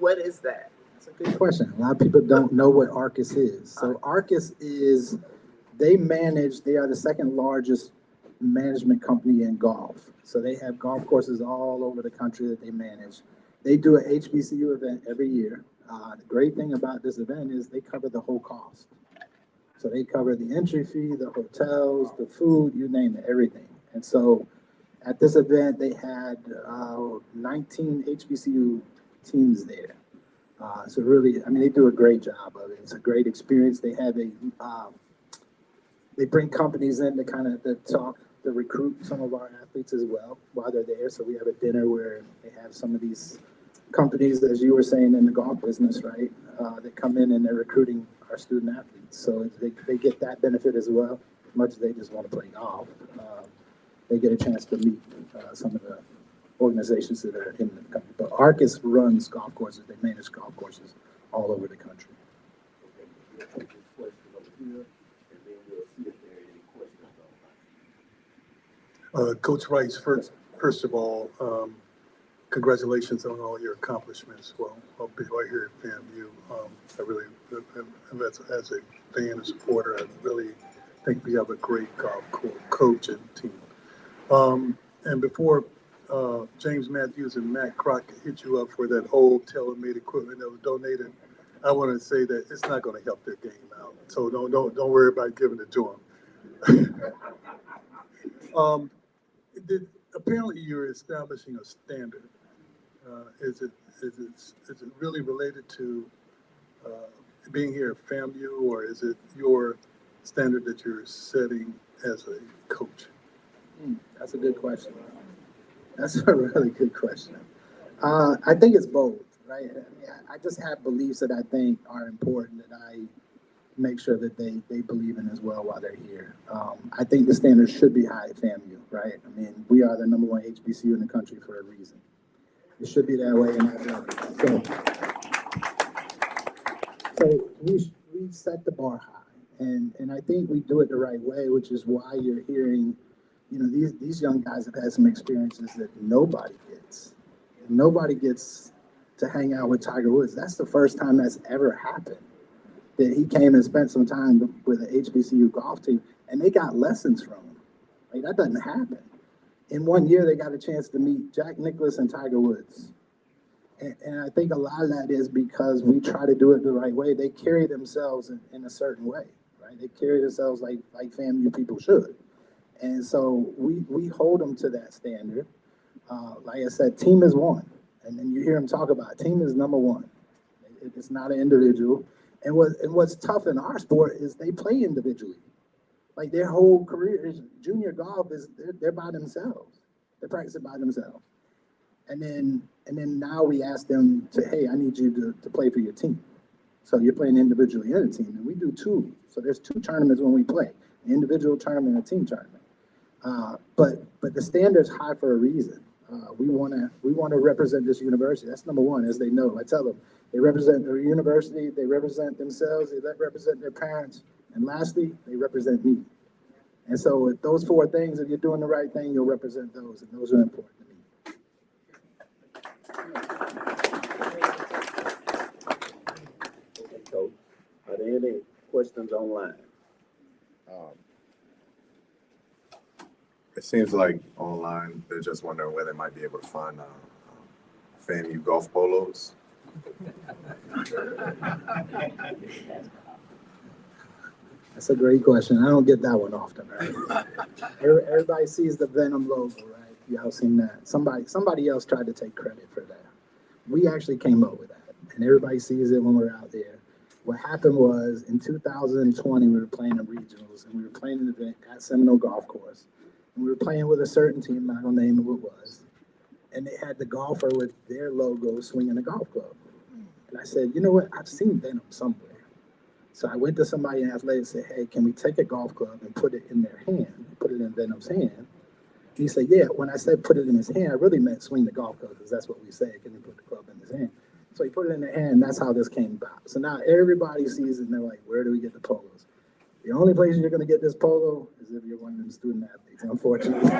What is that? That's a good question. A lot of people don't know what Arcus is. So Arcus is, they are the second largest management company in golf. So they have golf courses all over the country that they manage. They do an HBCU event every year. The great thing about this event is they cover the whole cost. So they cover the entry fee, the hotels, the food, you name it, everything. And so at this event, they had 19 HBCU teams there. So really, they do a great job of it. It's a great experience. They have they bring companies in to kind of to recruit some of our athletes as well while they're there. So we have a dinner where they have some of these companies, as you were saying, in the golf business, right? That come in and they're recruiting our student athletes. So they get that benefit as well, as much as they just want to play golf. They get a chance to meet some of the organizations that are in the country. But Arcus runs golf courses. They manage golf courses all over the country. Coach Rice, first of all, congratulations on all your accomplishments. Well, I'll be right here at FAMU. I really, as a fan and supporter, I really think we have a great golf coach and team. And before James Matthews and Matt Crockett hit you up for that old tailor-made equipment that was donated, I want to say that it's not going to help their game out. So don't worry about giving it to them. Apparently, you're establishing a standard. Is it really related to being here at FAMU, or is it your standard that you're setting as a coach? That's a good question. That's a really good question. I think it's both, right? I just have beliefs that I think are important that I make sure that they believe in as well while they're here. I think the standards should be high at FAMU, right? I mean, we are the #1 HBCU in the country for a reason. It should be that way in athletics. So we set the bar high, and I think we do it the right way, which is why you're hearing, you know, these young guys have had some experiences that nobody gets. Nobody gets to hang out with Tiger Woods. That's the first time that's ever happened. That he came and spent some time with an HBCU golf team, and they got lessons from him. Like, that doesn't happen. In 1 year, they got a chance to meet Jack Nicklaus and Tiger Woods. And I think a lot of that is because we try to do it the right way. They carry themselves in a certain way, right? They carry themselves like FAMU people should. And so we hold them to that standard. Like I said, team is one. And then you hear them talk about it. Team is #1. It's not an individual. And what's tough in our sport is they play individually. Like, their whole career is junior golf is they're by themselves. They practice it by themselves. And then now we ask them to, hey, I need you to play for your team. So you're playing individually in a team, and we do 2. So there's 2 tournaments when we play, an individual tournament and a team tournament. But the standard's high for a reason. We want to represent this university. That's #1, as they know. I tell them they represent their university, they represent themselves, they represent their parents, and lastly, they represent me. And so with those 4 things, if you're doing the right thing, you'll represent those, and those are important to me. Okay, Coach. Are there any questions online? It seems like online they're just wondering where they might be able to find FAMU golf polos. That's a great question. I don't get that one often, right? Everybody sees the Venom logo, right? Y'all seen that? Somebody else tried to take credit for that. We actually came up with that, and everybody sees it when we're out there. What happened was in 2020 we were playing in regionals, and we were playing an event at Seminole Golf Course, and we were playing with a certain team. I'm not gonna name who it was, and they had the golfer with their logo swinging a golf club. And I said, you know what? I've seen Venom somewhere. So I went to somebody in athletics and said, hey, can we take a golf club and put it in their hand, put it in Venom's hand? And he said, yeah. When I said put it in his hand, I really meant swing the golf club, because that's what we say. Can you put the club in his hand? So he put it in their hand, and that's how this came about. So now everybody sees it, and they're like, where do we get the polos? The only place you're going to get this polo is if you're one of them student athletes, unfortunately.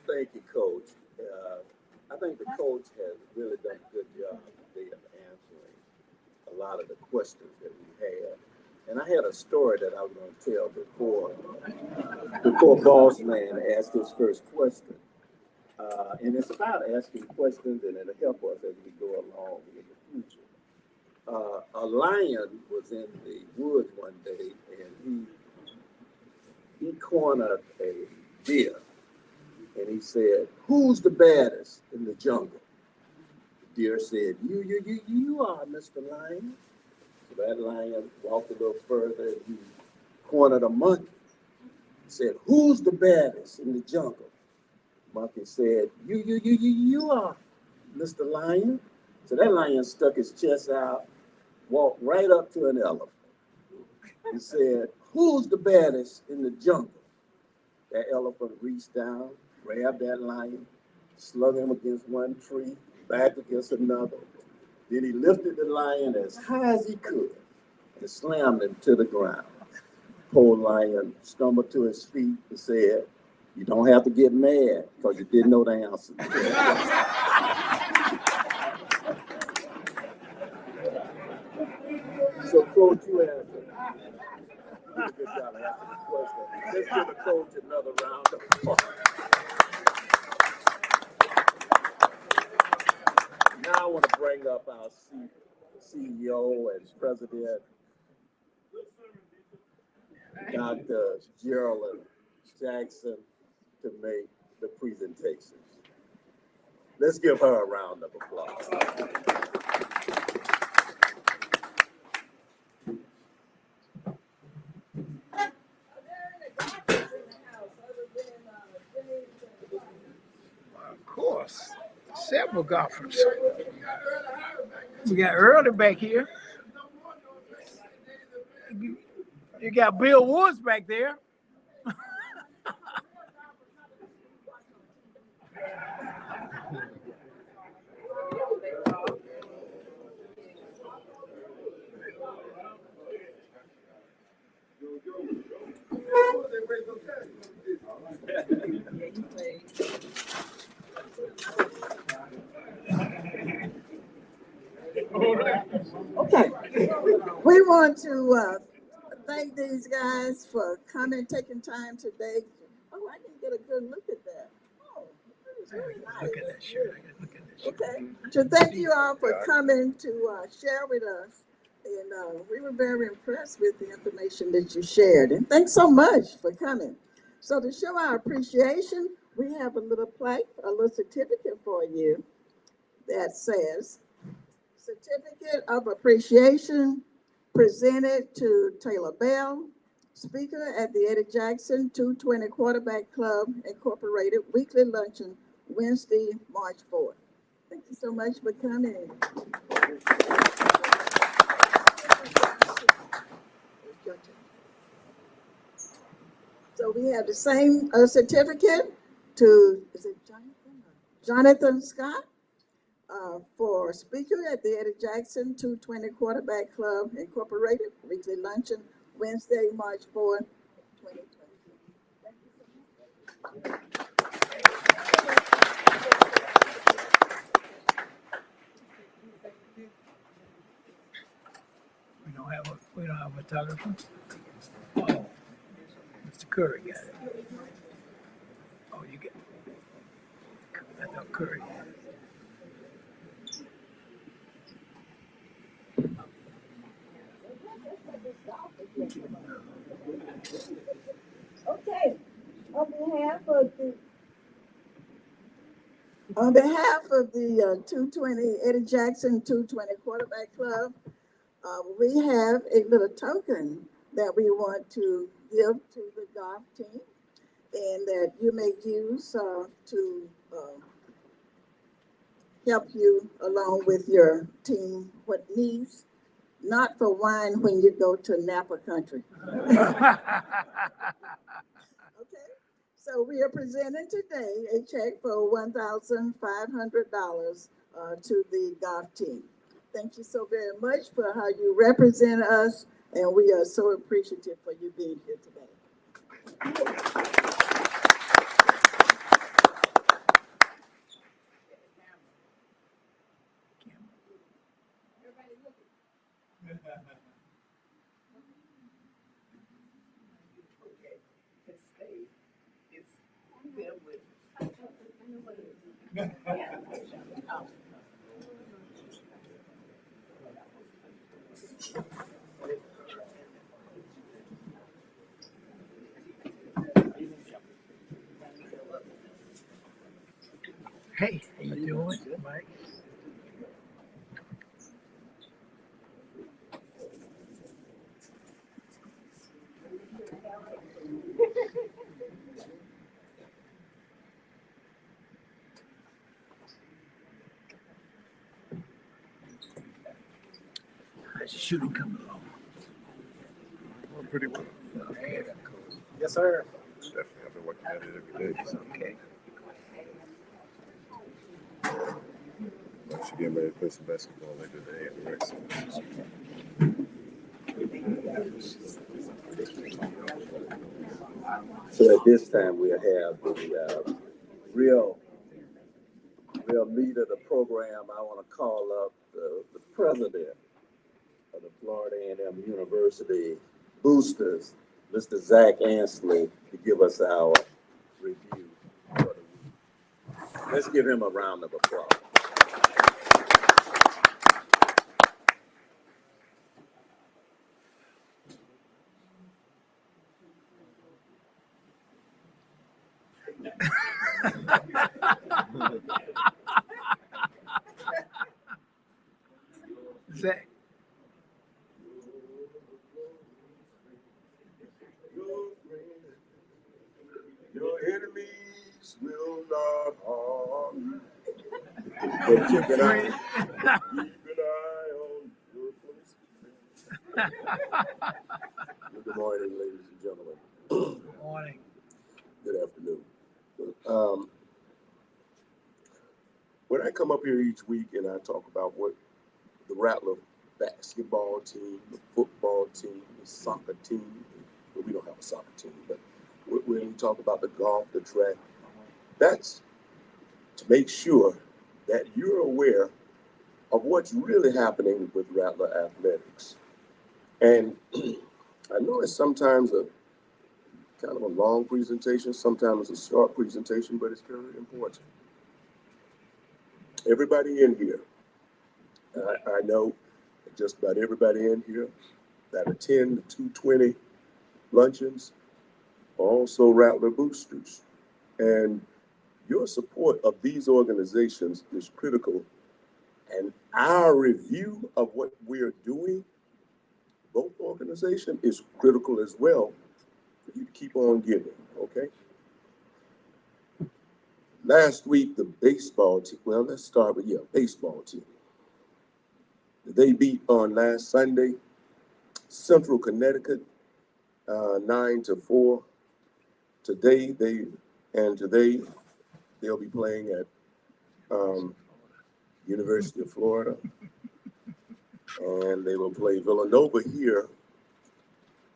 Thank you, Coach. I think the coach has really done a good job today of answering a lot of the questions that we had. And I had a story that I was going to tell before Boss Man asked his first question. And it's about asking questions, and it'll help us as we go along in the future. A lion was in the woods one day, and he cornered a deer. And he said, who's the baddest in the jungle? The deer said, you are, Mr. Lion. So that lion walked a little further, and he cornered a monkey. He said, who's the baddest in the jungle? Monkey said, you are, Mr. Lion. So that lion stuck his chest out, walked right up to an elephant. He said, who's the baddest in the jungle? That elephant reached down, grabbed that lion, slung him against one tree, back against another. Then he lifted the lion as high as he could and slammed him to the ground. Poor lion stumbled to his feet and said, you don't have to get mad because you didn't know the answer. So, Coach, you answered. You did a good job answering the question. Let's give the coach another round of applause. Now I want to bring up our CEO and president, Dr. Geraldine Jackson, to make the presentation. Let's give her a round of applause. several golfers. We got Early back here. You got Bill Woods back there. Okay, we want to thank these guys for coming, taking time today. Oh, I didn't get a good look at that. Oh, that was very nice. Look at that shirt. I gotta look at that shirt. Okay, so thank you all for coming to share with us. And we were very impressed with the information that you shared. And thanks so much for coming. So to show our appreciation, we have a little plaque, a little certificate for you that says, Certificate of Appreciation presented to Taylor Bell, speaker at the Eddie Jackson 220 Quarterback Club Incorporated weekly luncheon, Wednesday, March 4th. Thank you so much for coming. So we have the same certificate to, is it Jonathan Scott? For speaker at the Eddie Jackson 220 Quarterback Club Incorporated weekly luncheon, Wednesday, March 4th, 2020. Thank you so much. We don't have a photographer. Oh, Mr. Curry got it. Oh, you get. I thought Curry had it. Okay, on behalf of the 220 Eddie Jackson 220 Quarterback Club, we have a little token that we want to give to the golf team and that you may use to help you along with your team what needs, not for wine when you go to Napa country. Okay, so we are presenting today a check for $1,500 to the golf team. Thank you so very much for how you represent us, and we are so appreciative for you being here today. Hey, how you doing, Mike? How's your shooting coming along? Well, pretty well. Okay, that's cool. Yes, sir. Definitely, I've been working at it every day. So. Okay. I'm actually getting ready to play some basketball later today at the rec center. So at this time, we'll have the real leader of the program. I want to call up the president of the Florida A&M University Boosters, Mr. Zach Ansley, to give us our review for the week. Let's give him a round of applause. Zach. Your enemies will not harm you. But keep an eye, keep an eye on your police. Good morning, ladies and gentlemen. Good morning. Good afternoon. When I come up here each week and I talk about what the Rattler basketball team, the football team, the soccer team, well, we don't have a soccer team, but when we talk about the golf, the track, that's to make sure that you're aware of what's really happening with Rattler athletics. And I know it's sometimes a kind of a long presentation, sometimes a short presentation, but it's very important. Everybody in here, I know just about everybody in here that attend the 220 luncheons are also Rattler boosters. And your support of these organizations is critical. And our review of what we're doing, both organizations, is critical as well for you to keep on giving, okay? Last week, the baseball team, well, let's start with, baseball team. They beat on last Sunday, Central Connecticut, 9-4. Today, they'll be playing at University of Florida, and they will play Villanova here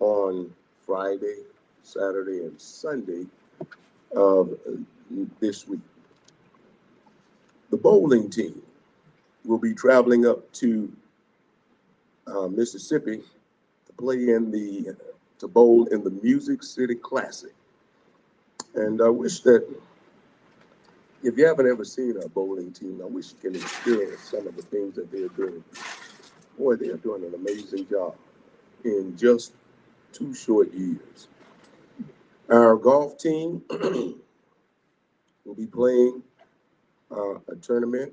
on Friday, Saturday, and Sunday of this week. The bowling team will be traveling up to Mississippi to play to bowl in the Music City Classic. And I wish that if you haven't ever seen a bowling team, I wish you can experience some of the things that they're doing. Boy, they're doing an amazing job in just 2 short years. Our golf team will be playing a tournament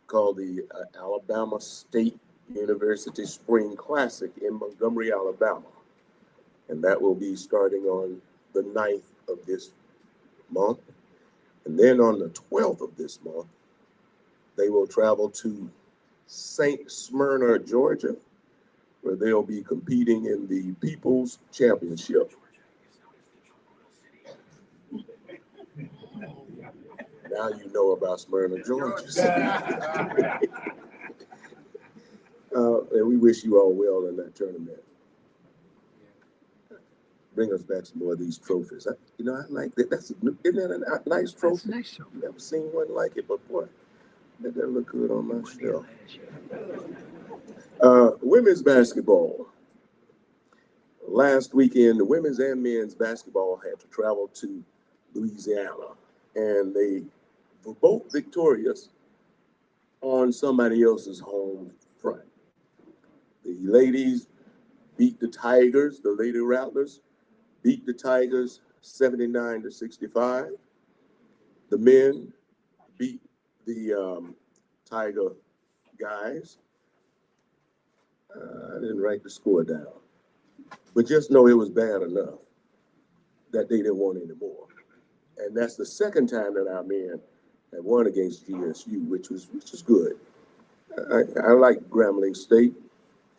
called the Alabama State University Spring Classic in Montgomery, Alabama. And that will be starting on the 9th of this month. And then on the 12th of this month, they will travel to St. Smyrna, Georgia, where they'll be competing in the People's Championship. Now you know about Smyrna, Georgia. And we wish you all well in that tournament. Bring us back some more of these trophies. I like that. Isn't that a nice trophy? That's a nice trophy. Never seen one like it, but boy, that look good on my shelf. Women's basketball. Last weekend, the women's and men's basketball had to travel to Louisiana, and they were both victorious on somebody else's home front. The ladies beat the Tigers, the Lady Rattlers beat the Tigers 79-65. The men beat the Tiger guys. I didn't write the score down, but just know it was bad enough that they didn't want any more. And that's the second time that our men have won against GSU, which is good. I like Grambling State,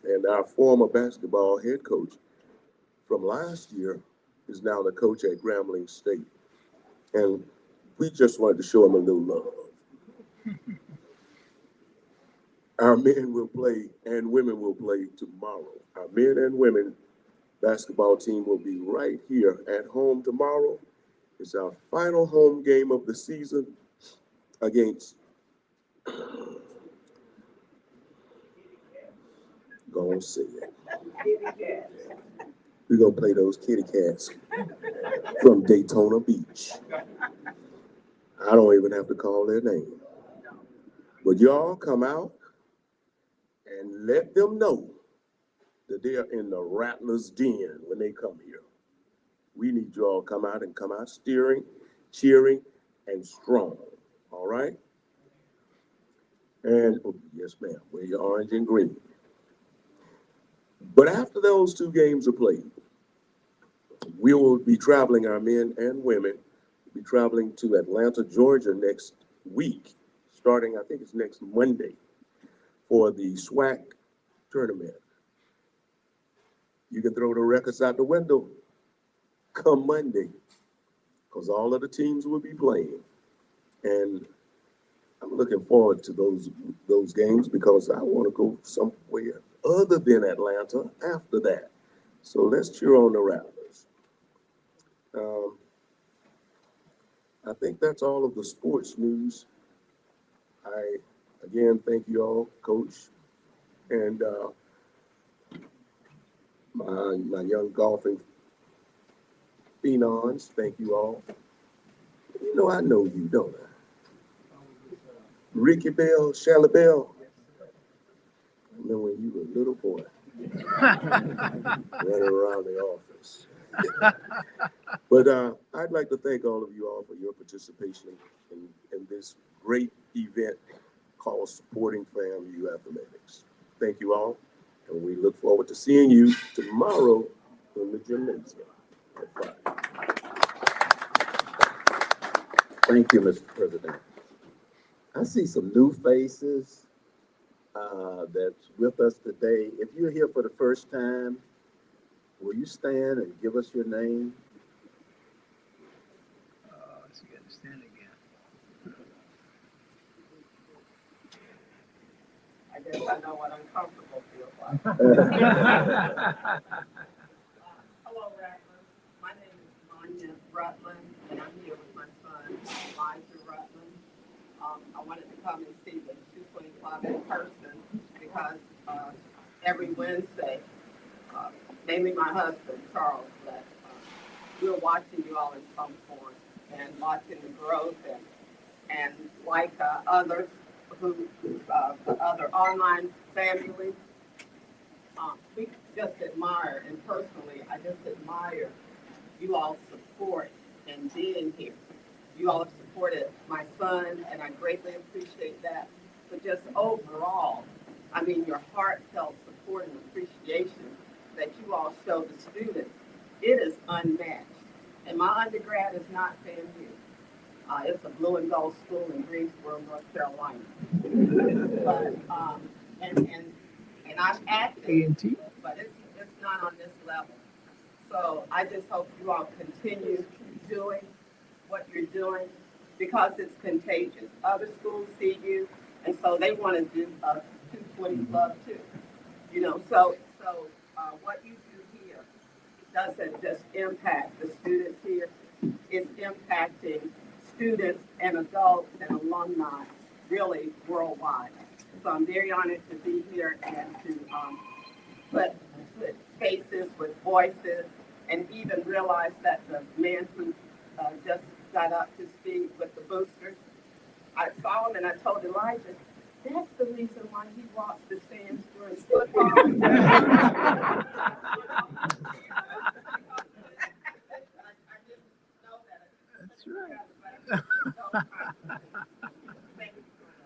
and our former basketball head coach from last year is now the coach at Grambling State. And we just wanted to show him a little love. Our men will play and women will play tomorrow. Our men and women basketball team will be right here at home tomorrow. It's our final home game of the season against, go on, say it. We're going to play those kitty cats from Daytona Beach. I don't even have to call their name. But y'all come out and let them know that they're in the Rattler's den when they come here. We need you all to come out steering, cheering, and strong. All right? And, oh, yes, ma'am, wear your orange and green. But after those 2 games are played, we will be traveling, our men and women, be traveling to Atlanta, Georgia next week, starting, I think it's next Monday, for the SWAC tournament. You can throw the records out the window come Monday, because all of the teams will be playing. And I'm looking forward to those games because I want to go somewhere other than Atlanta after that. So let's cheer on the Rattlers. I think that's all of the sports news. I, again, thank you all, Coach, and my young golfing phenoms. Thank you all. You know, I know you, don't I? Ricky Bell, Shelley Bell. I remember when you were a little boy running around the office. But I'd like to thank all of you all for your participation in this great event called Supporting FAMU Athletics. Thank you all, and we look forward to seeing you tomorrow in the gymnasium at 5. Thank you, Mr. President. I see some new faces that's with us today. If you're here for the first time, will you stand and give us your name? So you got to stand again. I guess I know what uncomfortable feels like. Hello, Rutland. My name is Monya Rutland, and I'm here with my son, Elijah Rutland. I wanted to come and see the 225 in person because every Wednesday, mainly my husband, Charles, that we're watching you all in some form and watching the growth and like others who, other online families, we just admire, and personally, I just admire you all's support and being here. You all have supported my son, and I greatly appreciate that. But just overall, I mean, your heartfelt support and appreciation that you all show the students, it is unmatched. And my undergrad is not FAMU. It's a blue and gold school in Greensboro, North Carolina. But, and I'm active, but it's not on this level. So I just hope you all continue doing what you're doing because it's contagious. Other schools see you, and so they want to do a 220 club too. You know, so what you do here doesn't just impact the students here, it's impacting students and adults and alumni really worldwide. So I'm very honored to be here and to put faces with voices and even realize that the man who just got up to speak with the boosters, I saw him and I told Elijah, that's the reason why he walks the stands during football. That's right.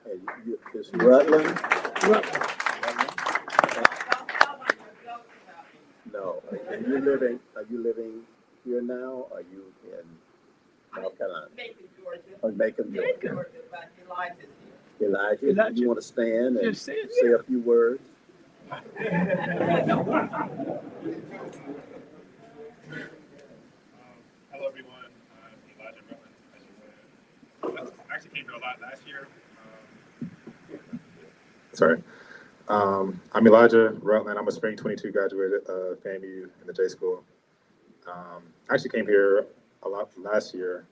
Hey, Ms. Rutland? No. Are you living here now? Are you in North Carolina? Macon, Georgia. Oh, Macon, Georgia. Georgia, but Elijah's here. Elijah, you want to stand and Just say say a few words? Hello, everyone. I'm Elijah Rutland, as you said. I actually came here a lot last year. Sorry. I'm Elijah Rutland. I'm a spring 22 graduate of FAMU in the J School. I actually came here a lot last year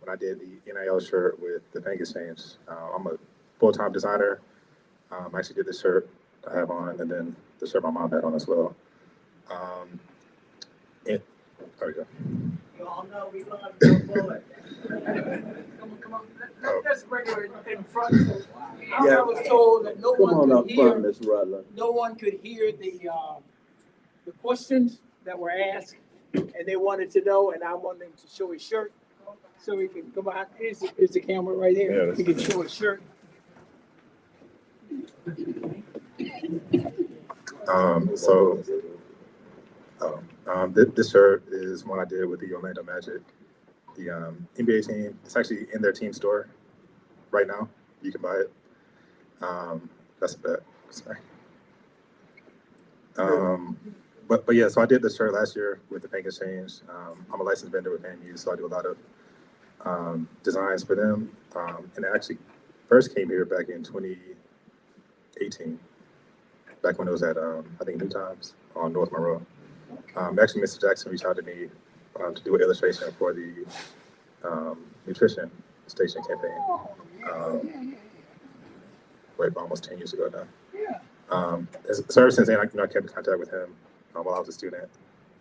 when I did the NIL shirt with the Vegas Saints. I'm a full-time designer. I actually did this shirt I have on, and then the shirt my mom had on as well. There we go. You all know we love Joe Bullock. Come on. Let's bring her in front. I was told that no one could hear. Ms. Rutland. No one could hear the questions that were asked, and they wanted to know, and I wanted them to show his shirt, so he can come out. Here's the camera right here. Yeah, he can show his shirt. This shirt is one I did with the Orlando Magic, the NBA team. It's actually in their team store right now. you can buy it. That's a bet. Sorry. But yeah, so I did the shirt last year with the Bank Exchange. I'm a licensed vendor with FAMU, so I do a lot of designs for them. And I actually first came here back in 2018, back when it was at, I think, New Times on North Monroe. Actually, Mr. Jackson reached out to me to do an illustration for the nutrition station campaign. Wait, almost 10 years ago now. So ever since then, I kept in contact with him while I was a student.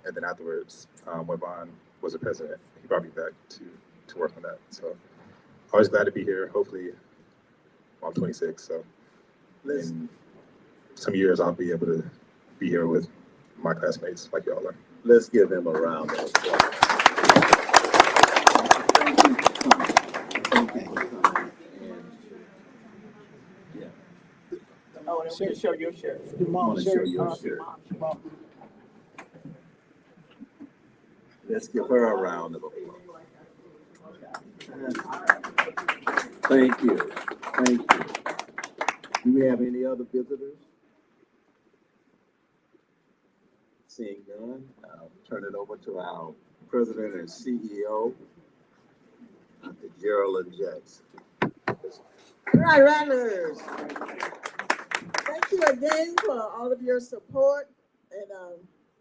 And then afterwards, when Vaughn was the president, he brought me back to work on that. So always glad to be here. Hopefully, I'm 26, so in some years I'll be able to be here with my classmates like y'all are. Let's give them a round of applause. Oh, and we'll show your shirt. I want to show your shirt. Let's give her a round of applause. Thank you. Thank you. Do we have any other visitors? Seeing none, I'll turn it over to our president and CEO, Dr. Geraldine Jackson. All right, Rattlers. Thank you again for all of your support, and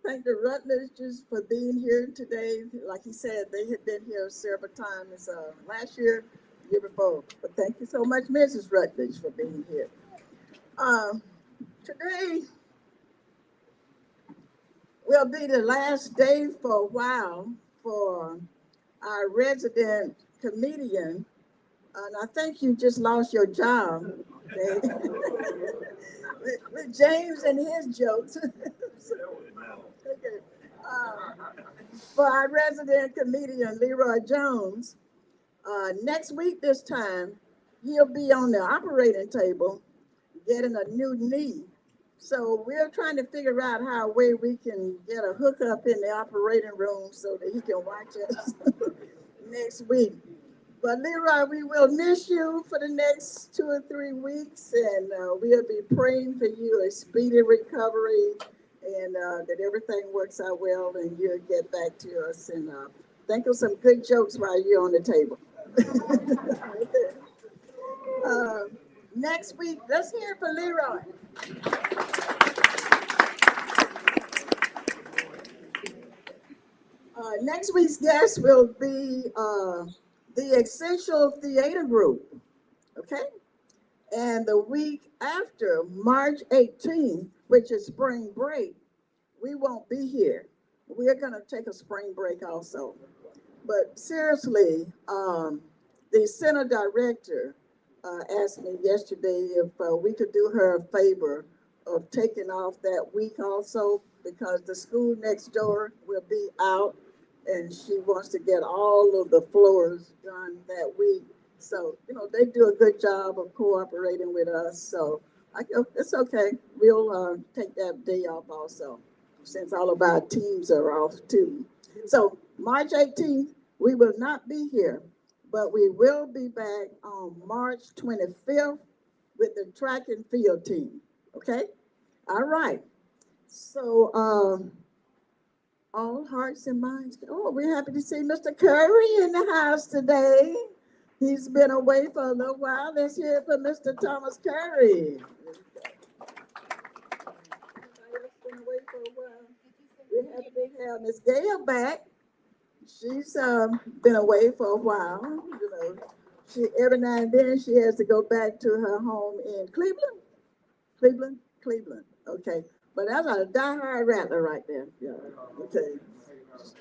thank the Rutledges for being here today. Like he said, they had been here several times last year, the year before. But thank you so much, Mrs. Rutledge, for being here. Today will be the last day for a while for our resident comedian. And I think you just lost your job with James and his jokes. Okay. For our resident comedian, Leroy Jones, next week this time, he'll be on the operating table getting a new knee. So we're trying to figure out how we can get a hookup in the operating room so that he can watch us next week. But Leroy, we will miss you for the next 2 or 3 weeks, and we'll be praying for you a speedy recovery, and that everything works out well, and you'll get back to us. And think of some good jokes while you're on the table. Next week, let's hear it for Leroy. Next week's guest will be the Essential Theater Group, okay? And the week after, March 18th, which is spring break, we won't be here. We're gonna take a spring break also. But seriously, the center director asked me yesterday if we could do her a favor of taking off that week also, because the school next door will be out and she wants to get all of the floors done that week. So, you know, they do a good job of cooperating with us. So it's okay. We'll take that day off also, since all of our teams are off too. So March 18th, we will not be here, but we will be back on March 25th with the track and field team, okay? All right. So all hearts and minds. Oh, we're happy to see Mr. Curry in the house today. He's been away for a little while. Let's hear it for Mr. Thomas Curry. Been away for a while. We're happy to have Miss Gail back. She's been away for a while. You know, she every now and then she has to go back to her home in Cleveland. Okay, but that's a diehard Rattler right there. Yeah. Okay.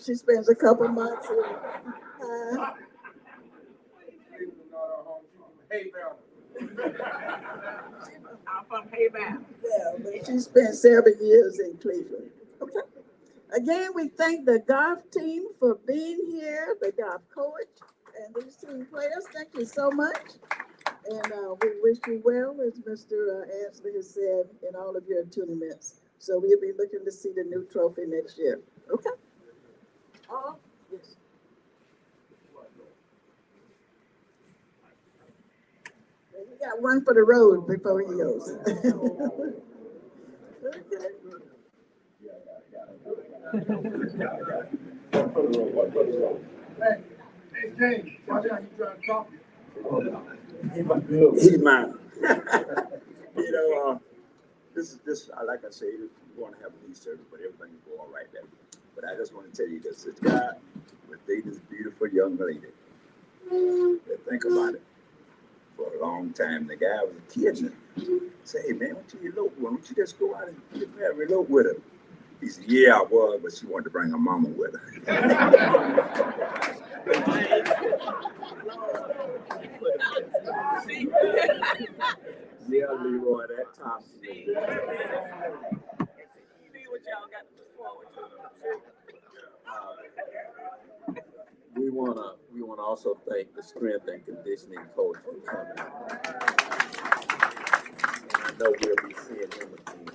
She spends a couple months in. I'm from Haybound. Yeah, but she spent several years in Cleveland. Okay. Again, we thank the golf team for being here, the golf coach, and these team players. Thank you so much. And we wish you well, as Mr. Ansley has said, in all of your tournaments. So we'll be looking to see the new trophy next year. Okay? Yes. We got one for the road before he goes. Hey, James, watch out, he's trying to talk you. He's mine. You know, this, like I say, we want to have a lease service, but everything will go all right there. But I just want to tell you this guy was dating this beautiful young lady. Think about it. For a long time, the guy was kidding her. Say, hey man, why don't you elope with her? Why don't you just go out and get married, elope with her? He said, yeah, I was, but she wanted to bring her mama with her. Yeah, Leroy, that top. See what y'all got to look forward to. We wanna also thank the strength and conditioning coach for coming. And I know we'll be seeing him again.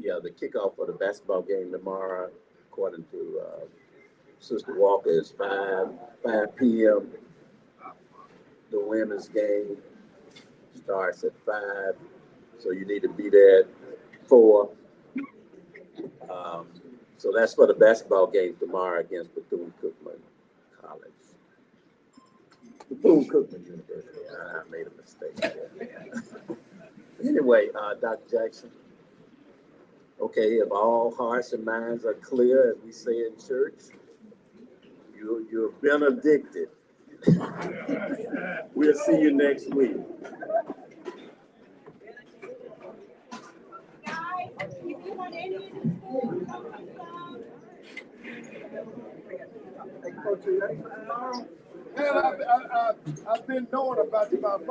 Yeah, the kickoff for the basketball game tomorrow, according to Sister Walker, is 5 p.m. The women's game starts at 5, so you need to be there at 4. So that's for the basketball game tomorrow against Bethune-Cookman College. Bethune-Cookman University. I made a mistake there. Anyway, Dr. Jackson. Okay, if all hearts and minds are clear, as we say in church, you're benedicted. We'll see you next week. Man, I've been knowing about you about 5